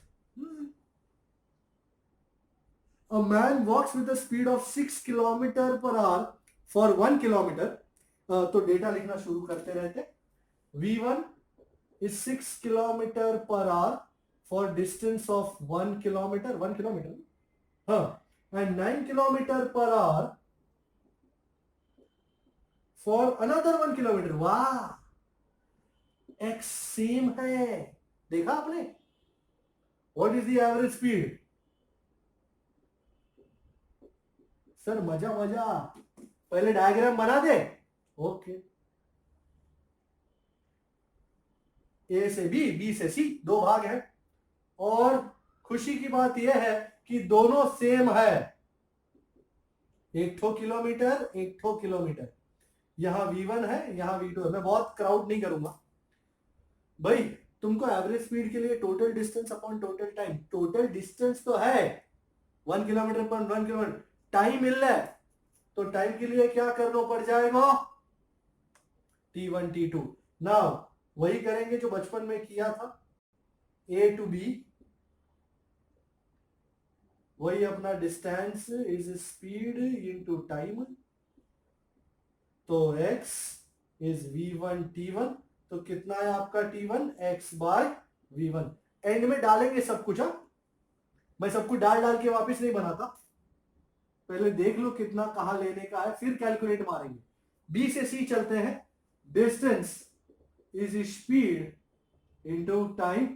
A man walks with a speed of 6 kilometre per hour for 1 kilometre. तो डेटा लिखना शुरू करते रहते। V1 is 6 kilometre per hour for distance of 1 kilometre, 1 kilometre, हाँ, and 9 kilometre per hour for another 1 kilometre. वाह, x same है, देखा आपने? What is the average speed? Sir मजा मजा, पहले डायग्राम बना दे। ओके, ए से बी, बी से सी, 2 भाग है, और खुशी की बात यह है कि दोनों सेम है, 1 किलोमीटर 1 किलोमीटर। यहां V1 है, यहां V2 है। मैं बहुत क्राउड नहीं करूंगा भाई, तुमको एवरेज स्पीड के लिए total distance upon total time, total distance तो है 1 किलोमीटर पर 1 किलोमीटर, टाइम मिल रहा है, तो टाइम के लिए क्या करना पड़ जाएगा? T1 T2। नाउ वही करेंगे जो बचपन में किया था, A to B, वही अपना distance is speed into time, तो x इज V1 T1, तो कितना है आपका T1? x bye V1। And में डालेंगे सब कुछ, मैं सब कुछ डाल डाल के वापस नहीं बनाता, पहले देख लो कितना कहां लेने का है, फिर कैलकुलेट मारेंगे। B से C चलते हैं, distance is speed into time,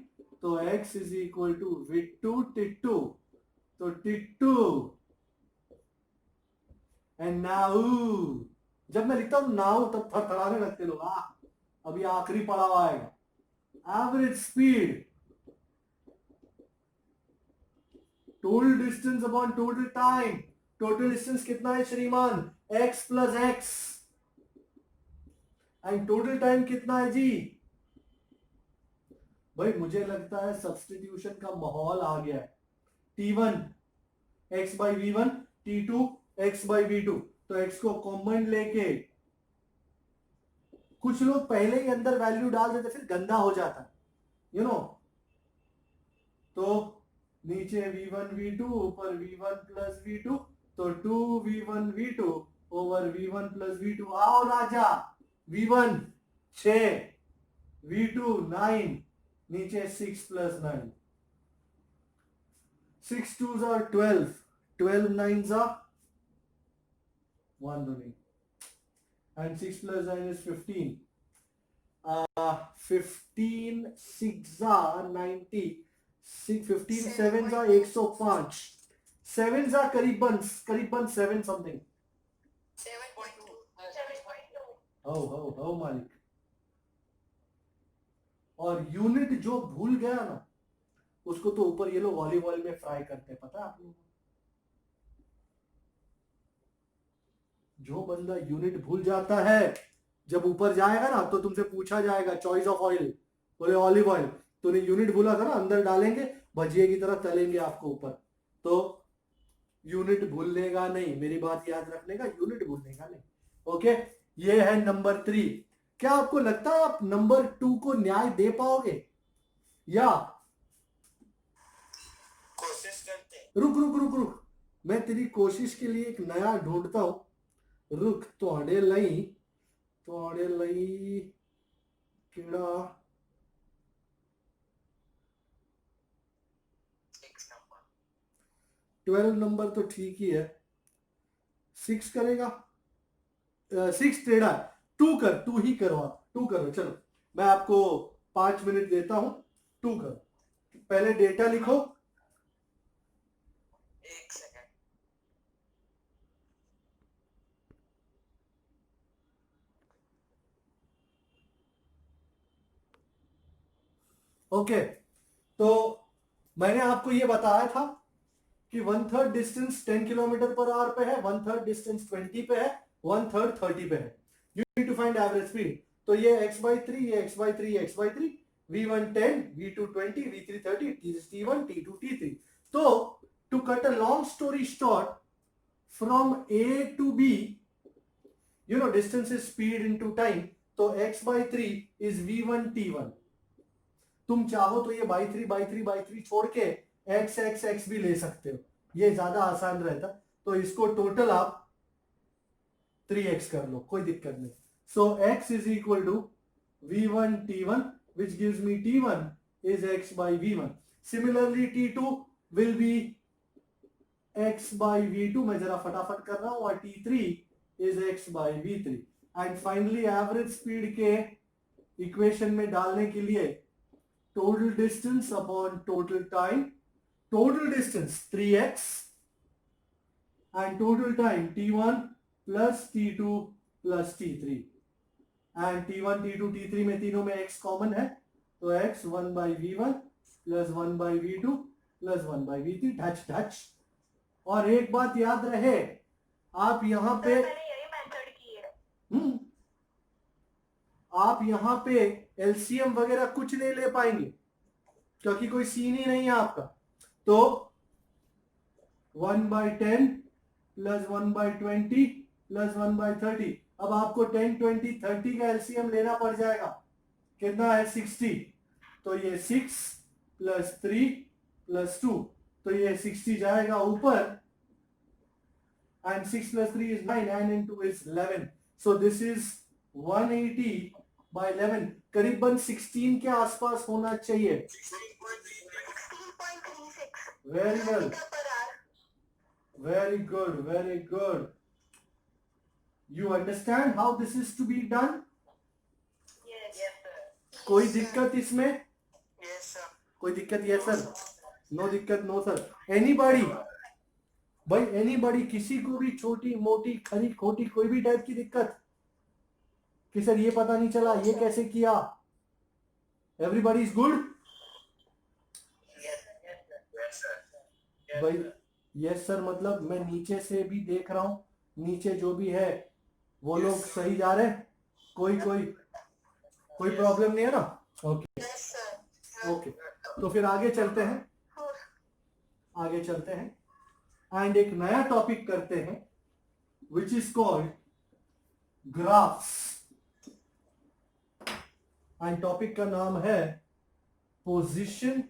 तो x is equal to V2 T2, तो T2 एंड नाउ, जब मैं लिखता हूं नाउ तब थरथराने लगते लोग, अभी आखिरी पड़ाव आएगा। Average speed total distance upon total time. Total distance कितना है श्रीमान? x plus x. And total time कितना है जी? भाई मुझे लगता है सब्स्टिट्यूशन का माहौल आ गया है. t1 x by v1, t2 x by v2. तो x को कॉमन लेके कुछ लोग पहले ही अंदर वैल्यू डाल देते फिर गंदा हो जाता है, यू नो. तो नीचे v1 v2 ऊपर v1 प्लस v2, तो 2v1 v2 over v1 plus v2. आओ राजा. v1 6, v2 9, नीचे 6 plus 9. 6 2s are 12, 12 9s are 1 नहीं, and 6 plus 9 is 15. 15 6 are 90, 15 7s are 105. 7s are करीबन 7 something. 7.2. हो मालिक. और यूनिट जो भूल गया ना उसको तो ऊपर ये लोग ऑलिव ऑयल में फ्राई करते हैं, पता है आप लोगों को? जो बंदा यूनिट भूल जाता है जब ऊपर जाएगा ना तो तुमसे पूछा जाएगा चॉइस ऑफ ऑयल, बोले ऑलिव ऑयल. तूने यूनिट भूला था ना, अंदर डालेंगे भजिए की तरह तलेंगे आपको ऊपर. तो यूनिट भूलने का नहीं, मेरी बात याद रखने का, यूनिट भूलने का नहीं. ओके, ये है नंबर 3. क्या आपको लगता है आप नंबर 2 को न्याय दे पाओगे? या कोशिश करते. रुक रुक रुक रुक, मैं तेरी कोशिश के लिए एक नया ढूंढता हूं. रुक, ਤੁਹਾਡੇ ਲਈ ਕਿਹड़ा 12 नंबर तो ठीक ही है. 6 करेगा? 6 टेढ़ा है. 2 कर, 2 ही करवा, 2 करो. चलो मैं आपको 5 मिनट देता हूं. 2 करो. पहले डेटा लिखो. एक सेकंड. ओके, तो मैंने आपको ये बताया था कि 1/3 डिस्टेंस 10 किलोमीटर पर आवर पे है, 1/3 डिस्टेंस 20 पे है, 1/3 30 पे है. You need to find average speed. तो ये x/3, ये x/3, ये x/3, v1 10, v2 20, v3 30, t1 t2 t3. तो to cut a long story short, from A to B, you know distance is speed into time. तो x/3 is v1 t1. तुम चाहो तो ये by 3 छोड़ के x भी ले सकते हो, ये ज्यादा आसान रहता. तो इसको टोटल आप 3x कर लो, कोई दिक्कत नहीं. सो x is equal to v1 t1, which gives me t1 is x by v1. Similarly t2 will be x by v2, मैं जरा फटाफट कर रहा हूं, और t3 is x by v3. And finally average speed के इक्वेशन में डालने के लिए total distance upon total time. Total distance 3x and total time t1 plus t2 plus t3. And t1 t2 t3 में तीनों में x कॉमन है, तो x 1 by v1 plus 1 by v2 plus 1 by v3. ढच ढच. और एक बात याद रहे, आप यहाँ पे आप यहाँ पे एलसीएम वगैरह कुछ नहीं ले पाएंगे क्योंकि कोई सीन ही नहीं है आपका. तो 1 by 10 plus 1 by 20 plus 1 by 30. अब आपको 10 20 30 का एलसीएम लेना पड़ जाएगा. कितना है? 60. तो ये 6 plus 3 plus 2, तो ये 60 जाएगा ऊपर, and 6 plus 3 is 9 and into is 11. So this is 180 by 11, करीबन 16 के आसपास होना चाहिए. 16.36. Very well, per hour. very good, very good. You understand how this is to be done? Yes. Yes, sir. कोई दिक्कत इसमें? Yes sir. कोई दिक्कत? Yes sir. नो दिक्कत? No sir. एनीबॉडी? भाई एनीबॉडी, किसी को भी छोटी मोटी खरी खोटी कोई भी टाइप की दिक्कत कि सर ये पता नहीं चला, ये कैसे किया? Everybody is good? Yes sir. भाई यस सर, मतलब मैं नीचे से भी देख रहा हूँ, नीचे जो भी है वो लोग सही जा रहे हैं, कोई प्रॉब्लम नहीं है ना? Okay yes sir. ओके, तो फिर आगे चलते हैं, आगे चलते हैं एंड एक नया टॉपिक करते हैं which is called graphs, and topic का नाम है position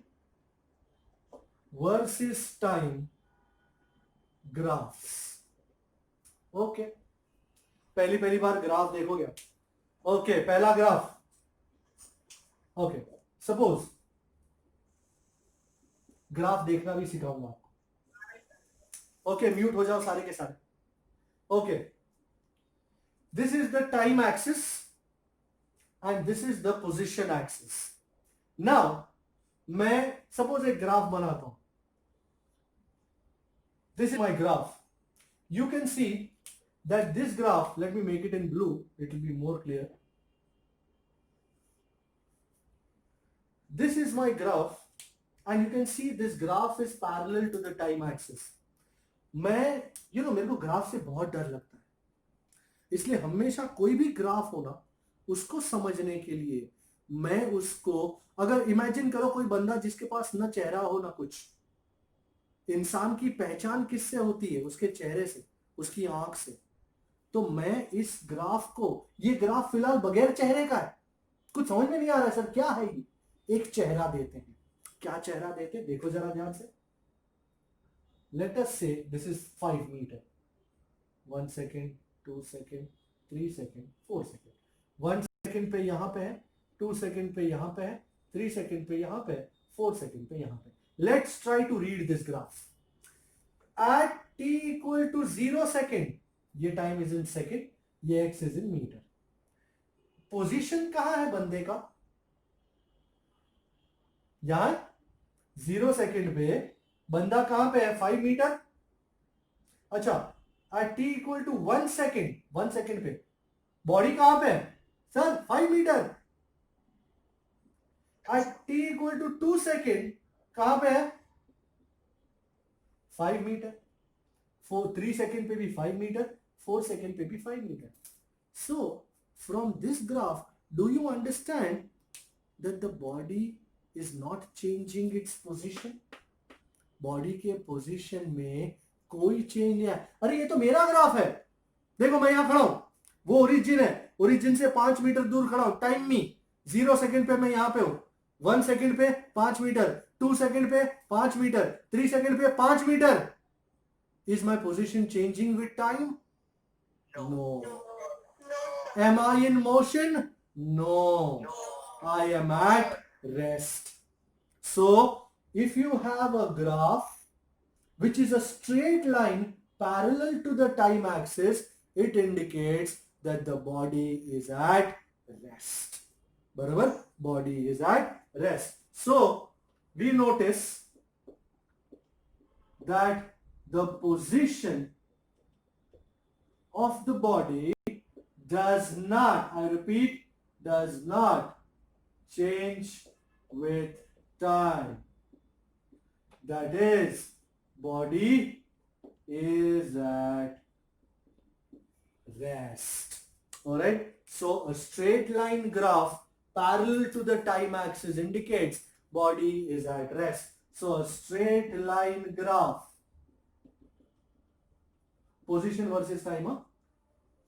versus time graphs. Okay, पहली बार ग्राफ देखोगे आप। ओके, पहला ग्राफ। ओके, सपोज ग्राफ देखना भी सिखाऊंगा आपको। ओके, म्यूट हो जाओ सारे के सारे। Okay, this is the time axis and this is the position axis. Now मैं सपोज एक ग्राफ बनाता हूं, this is my graph. You can see that this graph, let me make it in blue, it will be more clear. This is my graph and you can see this graph is parallel to the time axis. मैं मेरे को graph से बहुत डर लगता है, इसलिए हमेशा कोई भी ग्राफ हो ना, उसको समझने के लिए मैं उसको, अगर इमेजिन करो कोई बंदा जिसके पास ना चेहरा हो ना कुछ, इंसान की पहचान किससे होती है? उसके चेहरे से, उसकी आंख से। तो मैं इस ग्राफ को, ये ग्राफ फिलहाल बगैर चेहरे का है, कुछ समझ में नहीं आ रहा है सर क्या है ये। एक चेहरा देते हैं, क्या चेहरा देते हैं देखो जरा ध्यान से। Let us say this is 5 metre, 1 second, 2 second, 3 second, 4 second. 1 second पे यहां पे है, 2 सेकेंड पे यहां पे है, 3 सेकेंड पे यहां पे, 4 सेकेंड पे यहां पे। Let's try to read this graph at t equal to 0 second, ये टाइम इज इन सेकेंड, ये x is in metre. Position कहां है बंदे का? यहां 0 सेकेंड पे बंदा कहां पे है? 5 मीटर। अच्छा, at t equal to 1 second, 1 second पे बॉडी कहां पे है sir? 5 metre. At t equal to 2 second कहां पे है? 5 मीटर। 3 सेकेंड पे भी 5 मीटर, 4 सेकेंड पे भी 5 metre. So from this graph, do you understand that the body is not changing its position? Body के पोजीशन में कोई चेंज नहीं है। अरे ये तो मेरा ग्राफ है, देखो मैं यहां खड़ा हूं, वो ओरिजिन है, ओरिजिन से 5 मीटर दूर खड़ा हूं। टाइम मी 0 सेकेंड पे मैं यहां पे हूं, 1 सेकेंड पे 5 मीटर, 2 सेकेंड पे 5 मीटर, 3 सेकेंड पे 5 metre. Is my position changing with time? No. Am I in motion? No. I am at rest. So, if you have a graph which is a straight line parallel to the time axis, it indicates that the body is at rest. बराबर? Body is at rest. So, we notice that the position of the body does not, I repeat, does not change with time. That is, body is at rest. Alright, so a straight line graph parallel to the time axis indicates body is at rest. So a straight line graph, position versus time,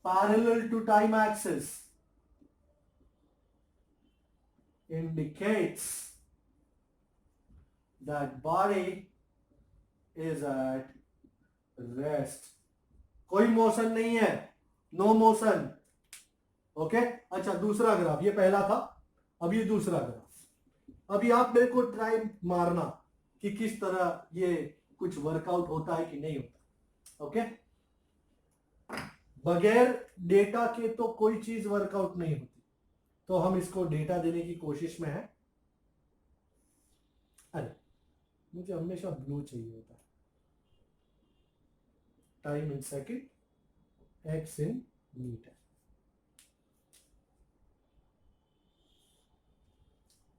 parallel to time axis, indicates that body is at rest. कोई motion नहीं है, no motion. Okay, अच्छा दूसरा graph, ये पहला था, अब ये दूसरा ग्राफ। अभी आप मेरे को ट्राई मारना कि किस तरह ये कुछ वर्कआउट होता है कि नहीं होता। ओके, बगैर डेटा के तो कोई चीज वर्कआउट नहीं होती, तो हम इसको डेटा देने की कोशिश में है। अरे मुझे हमेशा ब्लू चाहिए होता है। Time in second, x in metre,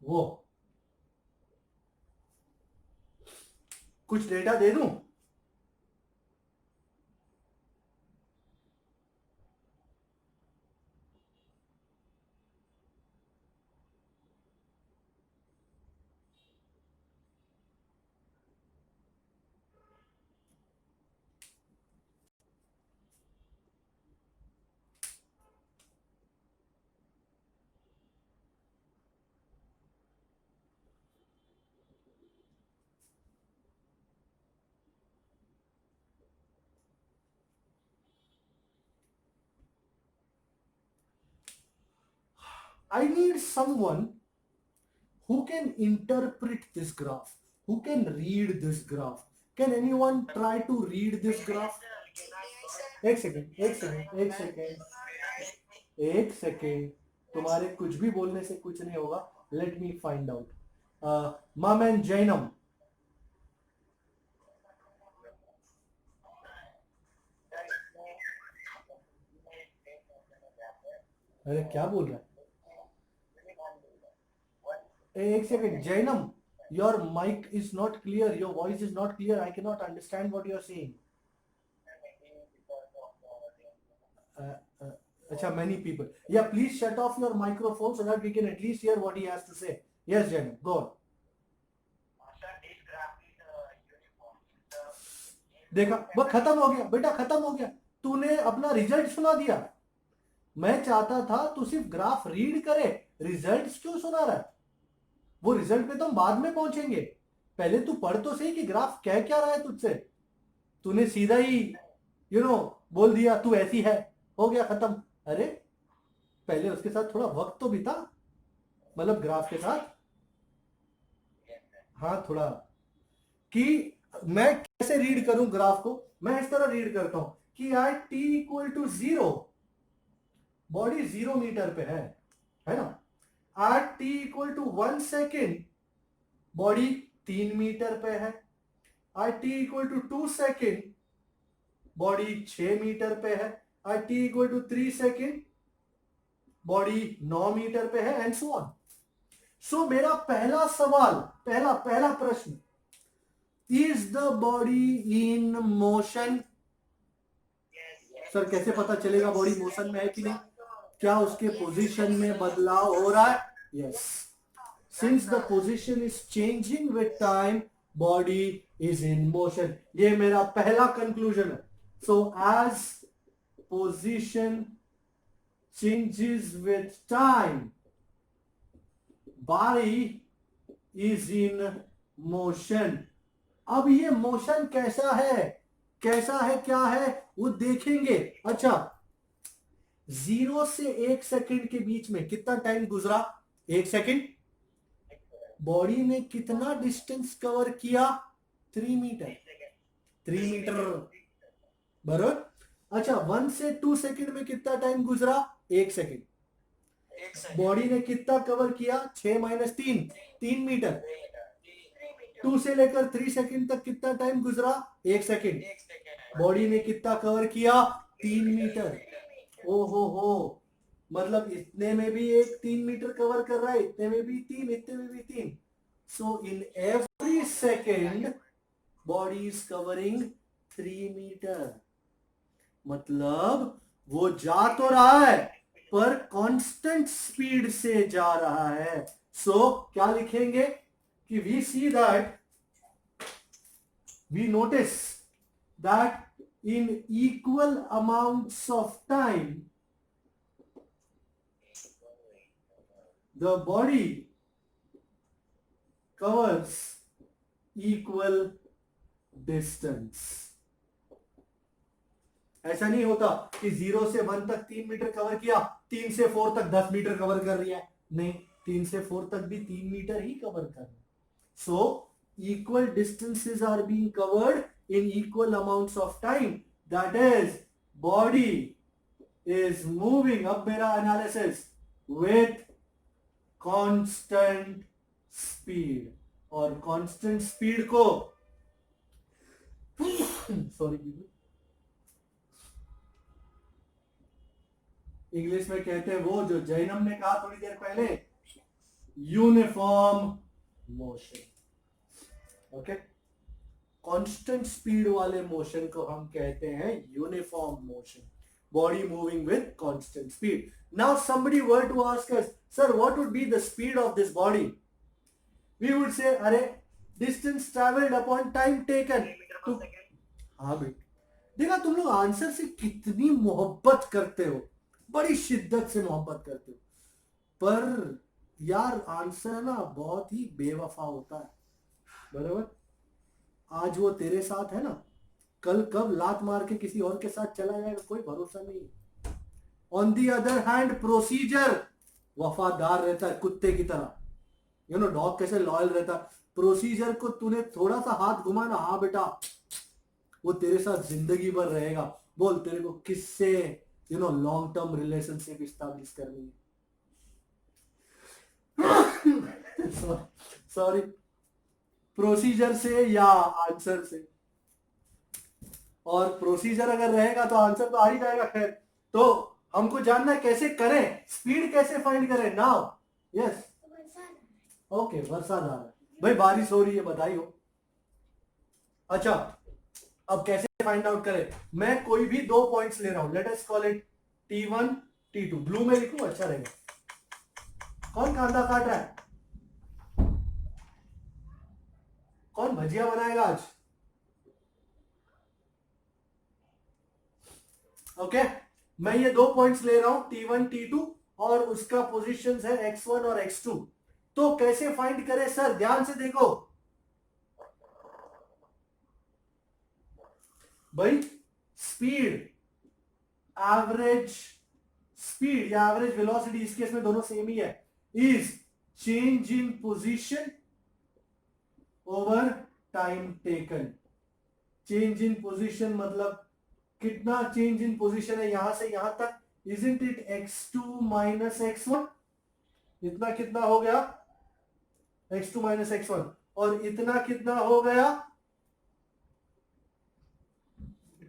वो कुछ डेटा दे दूं? I need someone who can interpret this graph, who can read this graph. Can anyone try to read this graph? एक सेकेंड, एक सेकेंड, एक सेकेंड, एक सेकेंड. तुम्हारे कुछ भी बोलने से कुछ नहीं होगा. Let me find out. Mom and Jainam. अरे क्या बोल रहा है? एक second. Jainam, your mic is not clear. Your voice is not clear. I cannot understand what you are saying. अच्छा, many people. Yeah, please shut off your microphone so that we can at least hear what he has to say. Yes, Jainam, go on. देखा, वो खत्म हो गया बेटा, खत्म हो गया. तूने अपना रिजल्ट सुना दिया. मैं चाहता था तू सिर्फ ग्राफ रीड करे, रिजल्ट्स क्यों सुना रहा है? वो रिजल्ट पे तो हम बाद में पहुंचेंगे. पहले तू पढ़ तो सही कि ग्राफ कह क्या रहा है तुझसे. तूने सीधा ही बोल दिया तू ऐसी है, हो गया खत्म. अरे पहले उसके साथ थोड़ा वक्त तो बिता, मतलब ग्राफ के साथ. हाँ, थोड़ा कि मैं कैसे रीड करूं ग्राफ को. मैं इस तरह रीड करता हूं कि यार t equal to 0, body 0 metre पे है ना. At t equal to 1 second body 3 metre पे है. At t equal to 2 second body 6 metre पे है. At t equal to 3 second body 9 metre पे है, एंड सो ऑन. सो मेरा पहला सवाल, पहला प्रश्न, is the body in motion? Sir कैसे पता चलेगा बॉडी मोशन में है कि नहीं? क्या उसके पोजीशन में बदलाव हो रहा है? Yes, since the position is changing with time, body is in motion. ये मेरा पहला कंक्लूजन है. So as position changes with time, body is in motion. अब ये मोशन कैसा है, क्या है वो देखेंगे. अच्छा, 0 से 1 सेकंड के बीच में कितना टाइम गुजरा? 1 सेकंड. बॉडी ने कितना डिस्टेंस कवर किया? 3 मीटर. 3 मीटर बराबर. अच्छा, 1 से 2 सेकंड में कितना टाइम गुजरा? 1 सेकंड. बॉडी ने कितना कवर किया? 6 माइनस 3, 3 मीटर. 2 से लेकर 3 सेकंड तक कितना टाइम गुजरा? 1 सेकंड. बॉडी ने कितना कवर किया? 3 मीटर. ओ हो, मतलब इतने में भी 3 मीटर कवर कर रहा है, इतने में भी 3, इतने में भी 3. So in every second body is covering 3 metre. मतलब वो जा तो रहा है पर कांस्टेंट स्पीड से जा रहा है. सो क्या लिखेंगे कि we see that, we notice that in equal amounts of time the body covers equal distance. ऐसा नहीं होता कि 0 से 1 तक 3 मीटर कवर किया, 3 से 4 तक 10 मीटर कवर कर रही है. नहीं, 3 से 4 तक भी 3 मीटर ही कवर कर रहा है. So equal distances are being covered in equal amounts of time. That is body is moving, अब मेरा एनालिसिस, विथ कांस्टेंट स्पीड. और कांस्टेंट स्पीड को सॉरी इंग्लिश में कहते हैं वो जो जैनम ने कहा थोड़ी देर पहले, uniform motion. Okay, constant speed वाले मोशन को हम कहते हैं uniform motion, body moving with constant speed. Now somebody were to ask us, sir what would be the speed of this body? We would say अरे distance travelled upon time taken. तो हाँ बेटा, देखा तुम लोग आंसर से कितनी मोहब्बत करते हो, बड़ी शिद्दत से मोहब्बत करते हो, पर यार आंसर ना बहुत ही बेवफा होता है. बराबर, आज वो तेरे साथ है ना, कल कब लात मार के किसी और के साथ चला जाएगा कोई भरोसा नहीं. On the other hand procedure वफादार रहता है कुत्ते की तरह. यू नो डॉग कैसे लॉयल रहता है, प्रोसीजर को तूने थोड़ा सा हाथ घुमाना, हाँ बेटा वो तेरे साथ जिंदगी भर रहेगा. बोल तेरे को किससे you know long term relationship establish करनी है. सॉरी, प्रोसीजर से या आंसर से? और प्रोसीजर अगर रहेगा तो आंसर तो आ ही जाएगा. खैर, तो हमको जानना है कैसे करें, स्पीड कैसे फाइंड करें. नाउ यस, ओके बरसात आ रहा है भाई, बारिश हो रही है, बधाई हो. अच्छा, अब कैसे फाइंड आउट करें? मैं कोई भी 2 पॉइंट्स ले रहा हूं, let us call it T1 T2. Blue में लिखूं, अच्छा रहेगा. कौन कांदा काट रहा है? कौन भजिया बनाएगा आज? ओके, मैं ये 2 पॉइंट्स ले रहा हूं T1 T2 और उसका पोजीशंस है x1 और x2. तो कैसे फाइंड करें सर? ध्यान से देखो भाई, स्पीड, एवरेज स्पीड या एवरेज वेलोसिटी, इस केस में दोनों सेम ही है, is change in position over time taken. Change in position मतलब कितना चेंज इन पोजीशन है यहां से यहां तक. Isn't it x2 minus x1? इतना कितना हो गया? x2 minus x1. और इतना कितना हो गया?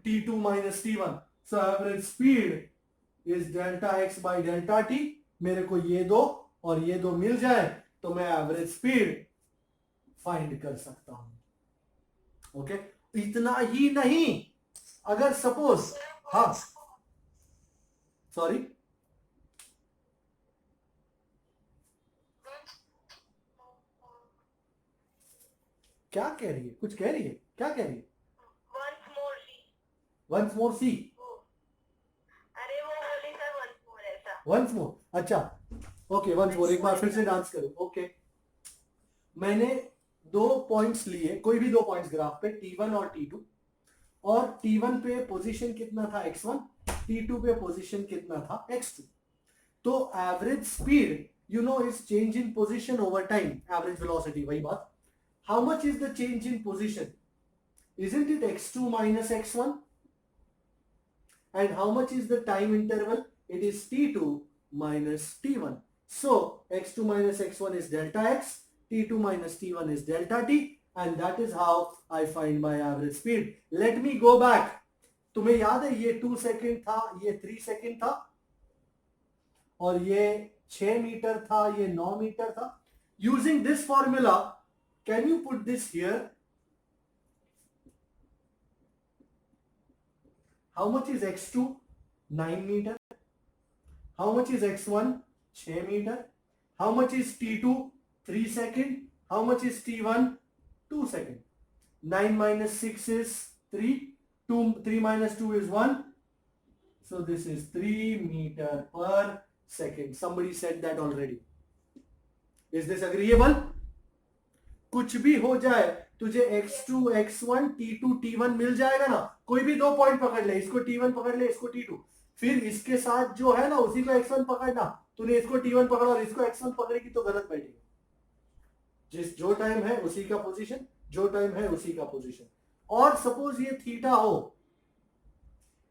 T2 minus T1. So average speed is delta x by delta t. मेरे को ये दो और ये दो मिल जाए तो मैं एवरेज स्पीड फाइंड कर सकता हूं. ओके, इतना ही नहीं, अगर सपोज, हाँ सॉरी, क्या कह रही है? कुछ कह रही है, क्या कह रही है? वंस मोर सी. अरे वो बोले सर वंस मोर ऐसा. वंस मोर, अच्छा ओके, वंस मोर, एक बार फिर से डांस करो. ओके, मैंने 2 पॉइंट्स लिए, कोई भी 2 पॉइंट्स ग्राफ पे, T1 और T2, और T1 पे पोजीशन कितना था x1, T2 पे पोजीशन कितना था x2. तो average speed you know is change in position over time, average velocity, वही बात. How much is the change in position? Isn't it x2 minus x1? And how much is the time interval? It is T2 minus T1. So x2 minus x1 is delta x, T2 minus T1 is delta t, and that is how I find my average speed. Let me go back. तुम्हें याद है ये 2 second था, ये 3 second था, और ये 6 metre था, ये 9 मीटर था. Using this formula, can you put this here? How much is x2? 9 meter. How much is x1? 6 meter. How much is t2? 3 second. How much is t1? 2 second. 9 minus 6 is 3. 3 minus 2 is 1. So this is 3 meter per second. Somebody said that already. Is this agreeable? कुछ भी हो जाए, तुझे x2, x1, t2, t1 मिल जाएगा ना. कोई भी 2 point पकड़ ले, इसको t1 पकड़ ले, इसको t2, फिर इसके साथ जो है ना उसी को x1 पकड़ना. तूने इसको t1 पकड़ा और इसको x1 पकड़ेगी तो गलत बैठेगी. जिस जो टाइम है उसी का पोजीशन, जो टाइम है उसी का पोजीशन. और सपोज ये थीटा हो,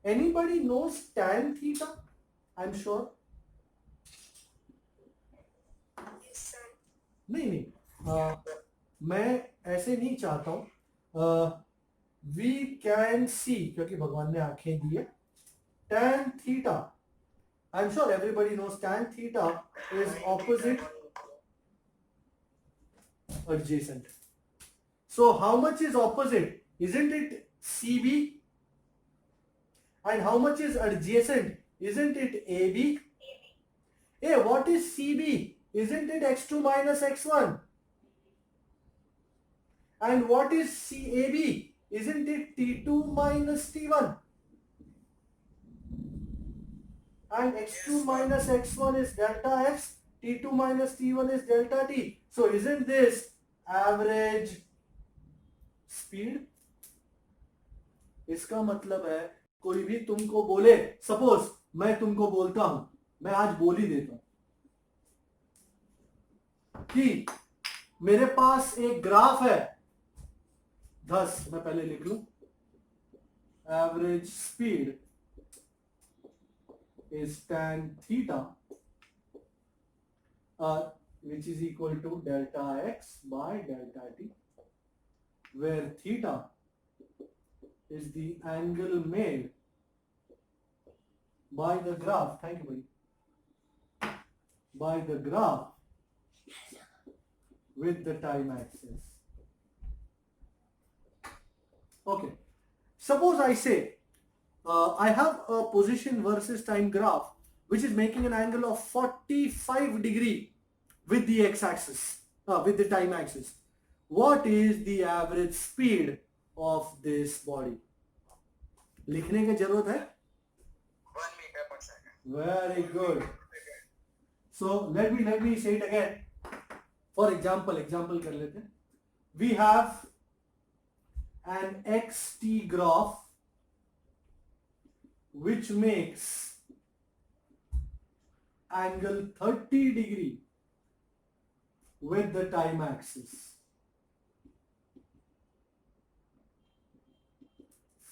anybody knows tan theta? I am sure. नहीं, मैं ऐसे नहीं चाहता हूं. वी कैन सी, क्योंकि भगवान ने आंखें दी है. tan theta, I am sure everybody knows tan theta is opposite adjacent. So how much is opposite? Isn't it CB? And how much is adjacent? Isn't it AB? Hey, what is CB? Isn't it x2 minus x1? And what is CAB? Isn't it T2 minus T1? And x2 minus x1 is delta x, T2 minus T1 is delta T. So isn't this average speed? इसका मतलब है कोई भी तुमको बोले, suppose मैं तुमको बोलता हूं, मैं आज बोल ही देता हूं कि मेरे पास एक ग्राफ है, थस मैं पहले लिख लूं, average speed is tan theta which is equal to delta x by delta t, where theta is the angle made by the graph, thank you buddy, by the graph with the time axis. Okay, suppose I say I have a position versus time graph which is making an angle of 45 degree with the x-axis, with the time axis. What is the average speed of this body? लिखने की जरूरत है? 1 meter per second. Very good. So let me say it again. For example कर लेते हैं. We have an xt graph which makes angle 30 degree with the time axis.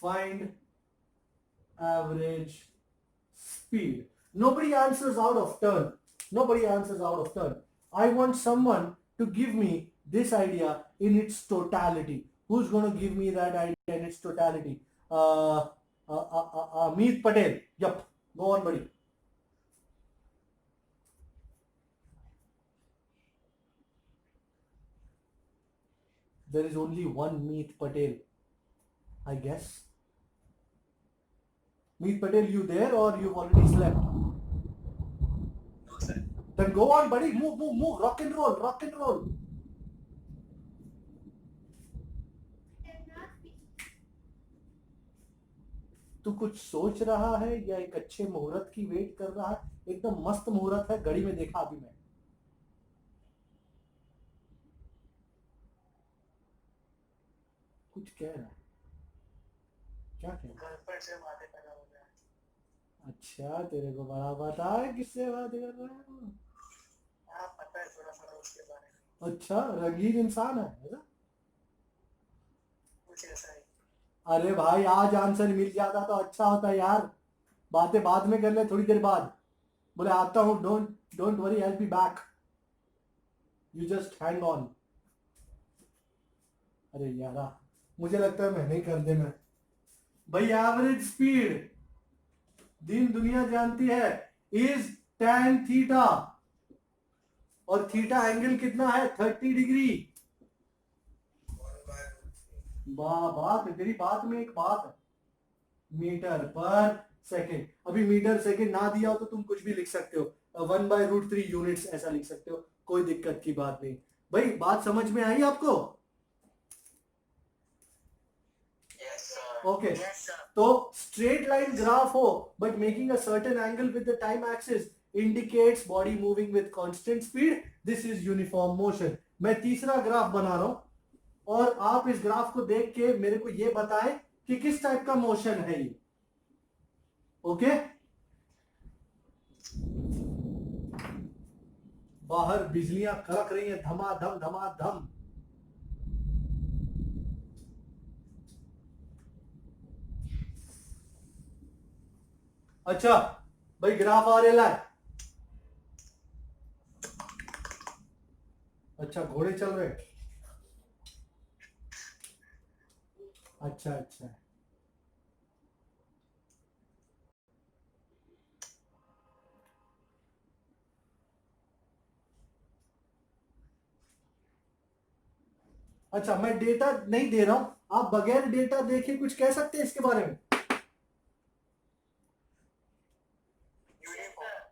Find average speed. Nobody answers out of turn. Nobody answers out of turn. I want someone to give me this idea in its totality. Who's going to give me that idea in its totality? Meet Patel. Yup. Go on, buddy. There is only one Meet Patel, I guess. Meet Patel, you there or you've already slept? No, sir. Then go on, buddy. Move. Rock and roll. तू कुछ सोच रहा है या एक अच्छे मुहूर्त की वेट कर रहा है? एकदम मस्त मुहूर्त है, घड़ी में देखा अभी मैं. कुछ कह रहा है, क्या कह रहा है? गर्लफ्रेंड से बातें कर रहा हूँ मैं. अच्छा, तेरे को बड़ा पता है किससे बात कर रहा है? हाँ, पता है थोड़ा थोड़ा उसके बारे में. अच्छा, रंगीन इंसान है ना? कुछ ऐसा ही. अरे भाई, आज आंसर मिल जाता तो अच्छा होता यार. बातें बाद में कर ले, थोड़ी देर बाद. बोले आता हूँ, don't worry, I will be back, you just hang on. अरे यार, मुझे लगता है मैं नहीं कर दे. मैं भाई एवरेज स्पीड दिन दुनिया जानती है इज tan थीटा, और थीटा एंगल कितना है? 30 डिग्री. बात है तेरी, बात में एक बात है, मीटर पर सेकेंड. अभी मीटर सेकेंड ना दिया हो तो तुम कुछ भी लिख सकते हो, 1/√3 यूनिट्स ऐसा लिख सकते हो, कोई दिक्कत की बात नहीं. भाई बात समझ में आई आपको? Yes, sir. Okay. Yes, sir. तो स्ट्रेट लाइन ग्राफ हो but making a certain angle with the time axis indicates body moving with constant speed. This is uniform motion. मैं तीसरा ग्राफ बना रहा हूं और आप इस ग्राफ को देख के मेरे को ये बताएं कि किस टाइप का मोशन है ये. ओके. बाहर बिजलियां कड़क रही हैं, धमाधम. अच्छा भाई, ग्राफ आ रहा है. अच्छा, घोड़े चल रहे. अच्छा. अच्छा, मैं डेटा नहीं दे रहा हूं, आप बगैर डेटा देखे कुछ कह सकते हैं इसके बारे में? यूनिफॉर्म।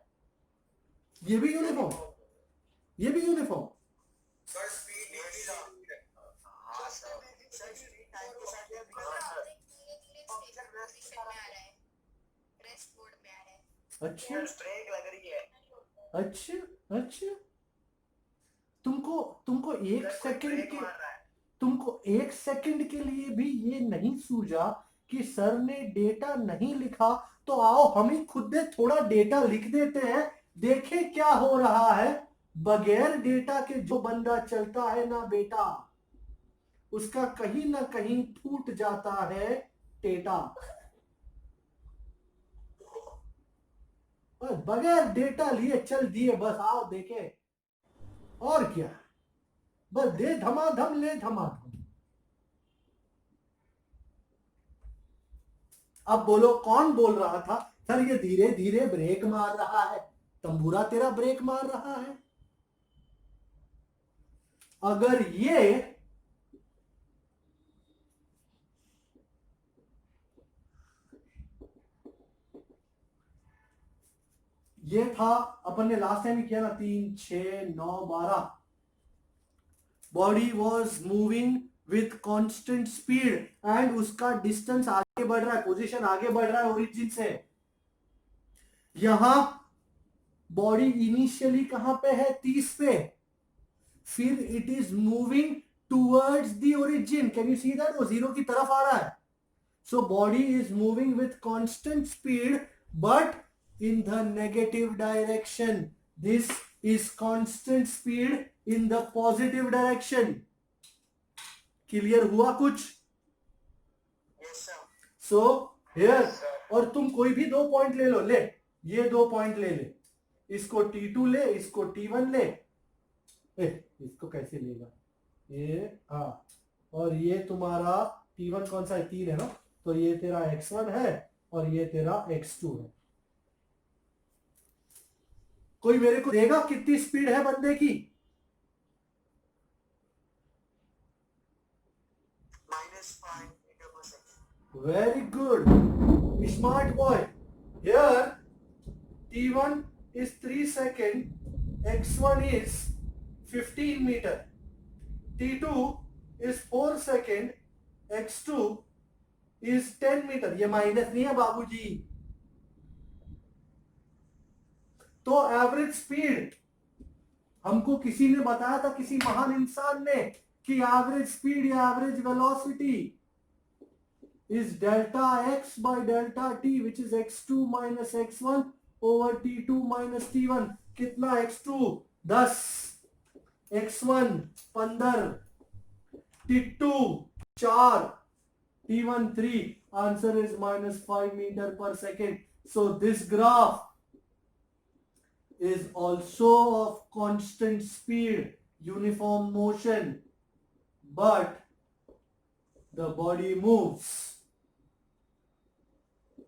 ये भी यूनिफॉर्म, ये भी यूनिफॉर्म। सर स्पीड हाँ सर स्पीड टाइम के साथ धीरे-धीरे स्टेबल पोजीशन में आ रहा है, रेस्ट मोड में आ रहा है। अच्छा ब्रेक लग रही है। अच्छा अच्छा, तुमको तुमको एक सर, कोई सेकंड ब्रेक के मार रहा है। तुमको एक सेकंड के लिए भी ये नहीं सूझा कि सर ने डेटा नहीं लिखा, तो आओ हम ही खुद से थोड़ा डेटा लिख देते हैं, देखें क्या हो रहा है। बगैर डेटा के जो बंदा चलता है ना बेटा, उसका कहीं ना कहीं फूट जाता है टेटा। बस बगैर डेटा लिए चल दिए, बस आओ देखे और क्या, बस दे धमाधम ले धमाधम। अब बोलो कौन बोल रहा था सर ये धीरे धीरे ब्रेक मार रहा है? तंबूरा तेरा ब्रेक मार रहा है। अगर ये था, अपन ने लास्ट टाइम ही किया ना, 3 6 9 12, body was moving with constant speed and उसका डिस्टेंस आगे बढ़ रहा है, पोजीशन आगे बढ़ रहा है ओरिजिन से। यहां बॉडी इनिशियली कहां पे है? 30 पे, फिर it is moving towards the origin. Can you see that? वो जीरो की तरफ आ रहा है। So body is moving with constant speed but in the negative direction. This is constant speed in the positive direction. Clear हुआ कुछ? Yes sir. So here, और तुम कोई भी 2 पॉइंट ले लो, ले ये 2 पॉइंट ले ले, इसको T2 ले, इसको T1 ले। इसको कैसे लेगा ये? हाँ, और ये तुम्हारा T1 कौन सा है? 3 है ना, तो ये तेरा x1 है और ये तेरा x2 है। कोई मेरे को देगा कितनी स्पीड है बंदे की? -5 मीटर पर second. Very good, smart boy. Here T1 is 3 second, x1 is 15 meter, T2 is 4 second, x2 is 10 meter। ये माइनस नहीं है बाबूजी। तो एवरेज स्पीड हमको किसी ने बताया था, किसी महान इंसान ने, कि एवरेज स्पीड या average velocity is delta x by delta t which is x2 minus x1 over t2 minus t1। कितना? x2 10, x1 15, t2 4, t1 3। Answer is -5 metre per second. So this graph is also of constant speed, uniform motion, but the body moves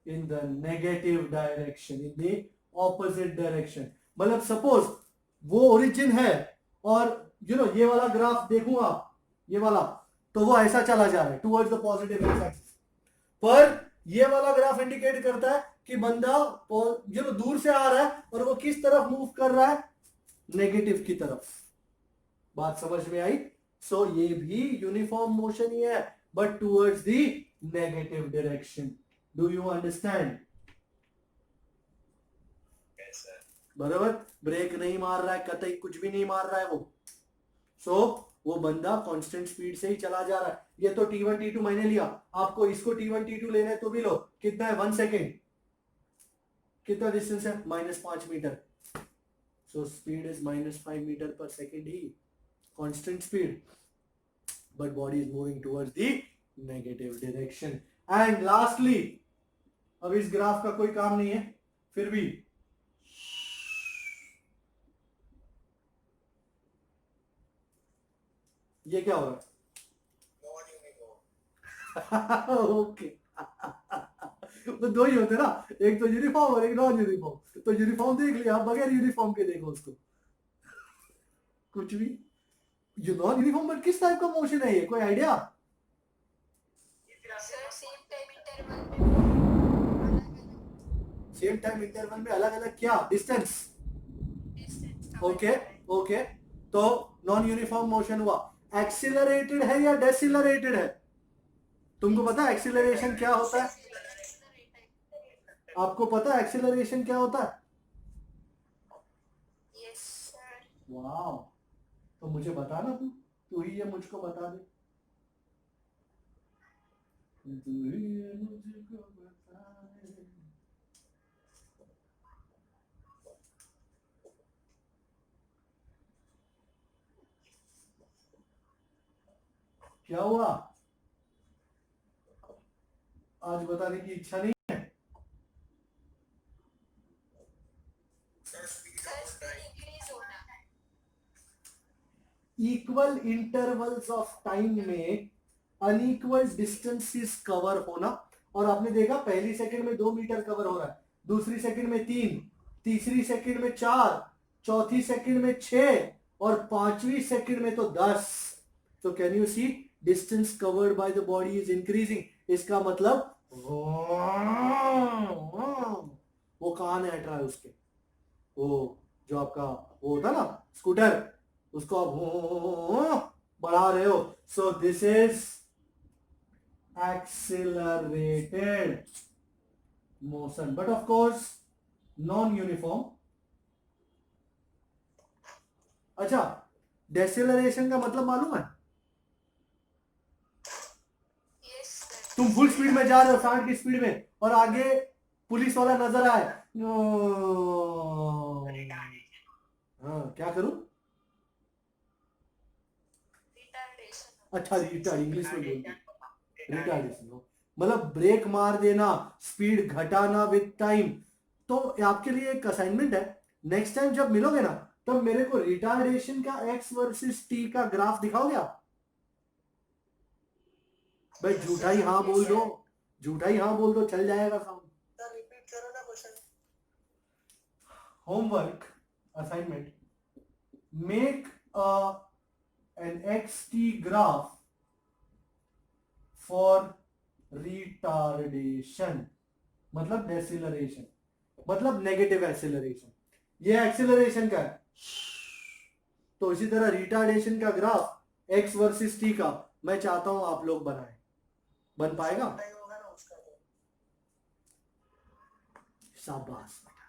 in the negative direction, in the opposite direction। मतलब suppose वो origin है और ये वाला graph देखूंगा, ये वाला, तो वो ऐसा चला जा रहा है टुवर्ड्स द पॉजिटिव एक्सिस, पर ये वाला ग्राफ इंडिकेट करता है कि बंदा दूर से आ रहा है और वो किस तरफ मूव कर रहा है? नेगेटिव की तरफ। बात समझ में आई? सो ये भी यूनिफॉर्म मोशन ही है but towards the negative direction. Do you understand? Yes sir. बराबर, ब्रेक नहीं मार रहा है, कतई कुछ भी नहीं मार रहा है वो। सो वो बंदा कांस्टेंट स्पीड से ही चला जा रहा है। ये तो T1 T2 मैंने लिया, आपको इसको T1 T2 लेना है तो भी लो। कितना है? 1 सेकेंड। कितना डिस्टेंस है? -5 metre. So speed is -5 metre per second ही, constant speed, but body is moving towards the negative direction. And lastly, अब इस ग्राफ का कोई काम नहीं है, फिर भी ये क्या हो रहा है? ओके तो 2 ही होते ना, एक तो यूनिफॉर्म और एक नॉन यूनिफॉर्म। तो यूनिफॉर्म देख लिया, बगैर यूनिफॉर्म के देखो उसको, कुछ भी। ये नॉन यूनिफॉर्म बट किस टाइप का मोशन है ये, कोई idea? Sir same time interval में अलग अलग सेम टाइम इंटरवल में अलग अलग क्या डिस्टेंस? डिस्टेंस ओके ओके, तो नॉन यूनिफॉर्म मोशन हुआ। एक्सिलरेटेड है या डेसिलरेटेड है? तुमको पता है एक्सिलरेशन क्या होता है? आपको पता है एक्सिलरेशन क्या होता है? यस सर वाह, तो मुझे बता ना, तू ही ये मुझको बता दे। तू ही ये मुझको बता दे। क्या हुआ? आज बताने की इच्छा नहीं? सर स्पीड इंक्रीज होना इक्वल इंटरवल्स ऑफ टाइम में अनइक्वल डिस्टेंसेस कवर होना। और आपने देखा पहली सेकंड में 2 मीटर कवर हो रहा है, दूसरी सेकंड में 3, तीसरी सेकंड में 4, चौथी सेकंड में 6 और पांचवी सेकंड में तो 10। तो can you see distance covered by the body is increasing. इसका मतलब वो कान हट रहा है उसके, वो जो आपका वो होता ना स्कूटर, उसको आप बढ़ा रहे हो। So this is accelerated motion, but of course non uniform। अच्छा, डेसिलरेशन का मतलब मालूम है? यस सर तुम फुल स्पीड में जा रहे हो 60 की स्पीड में और आगे पुलिस वाला नजर आए, हाँ क्या करूं? रिटार्डेशन अच्छा रिटार्ड, इंग्लिश में बोल रिटार्डेशन, मतलब ब्रेक मार देना, स्पीड घटाना विद टाइम। तो आपके लिए एक असाइनमेंट है, नेक्स्ट टाइम जब मिलोगे ना तब मेरे को रिटार्डेशन का x वर्सेस t का ग्राफ दिखाओगे आप? भाई झूठा ही हाँ बोल दो, झूठा ही हाँ बोल दो, चल जाएगा काम। सर रिपीट करो ना question. Homework assignment, make an xt graph for retardation, मतलब डेसिलरेशन, मतलब नेगेटिव एक्सेलरेशन। ये एक्सेलरेशन का है, तो इसी तरह रिटार्डेशन का ग्राफ x वर्सेस t का मैं चाहता हूं आप लोग बनाएं। बन पाएगा? शाबाश बेटा।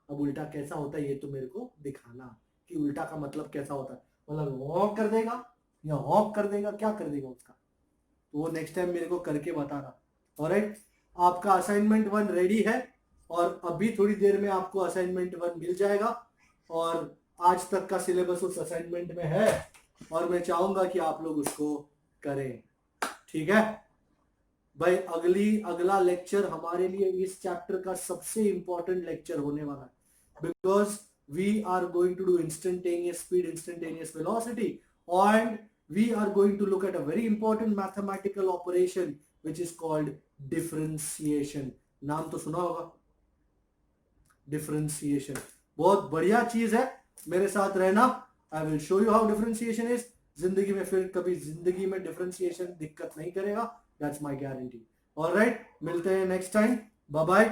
अब उल्टा कैसा होता है ये तो मेरे को दिखाना, कि उल्टा का मतलब कैसा होता है, मतलब हॉक कर देगा या हॉक कर देगा, क्या कर देगा उसका, तो वो नेक्स्ट टाइम मेरे को करके बताना। ऑलराइट, आपका असाइनमेंट 1 रेडी है और अभी थोड़ी देर में आपको असाइनमेंट 1 मिल जाएगा और आज तक का सिलेबस उस असाइनमेंट में है और मैं चाहूंगा कि आप लोग उसको करें, ठीक है भाई? अगला लेक्चर हमारे लिए इस चैप्टर का सबसे इंपॉर्टेंट लेक्चर होने वाला है, because we are going to do instantaneous speed, instantaneous velocity, and we are going to look at a very important mathematical operation which is called differentiation। नाम तो सुना होगा, differentiation बहुत बढ़िया चीज है, मेरे साथ रहना। I will show you how differentiation is। जिंदगी में फिर कभी जिंदगी में differentiation दिक्कत नहीं करेगा, that's my guarantee। Alright, मिलते हैं next time, bye bye।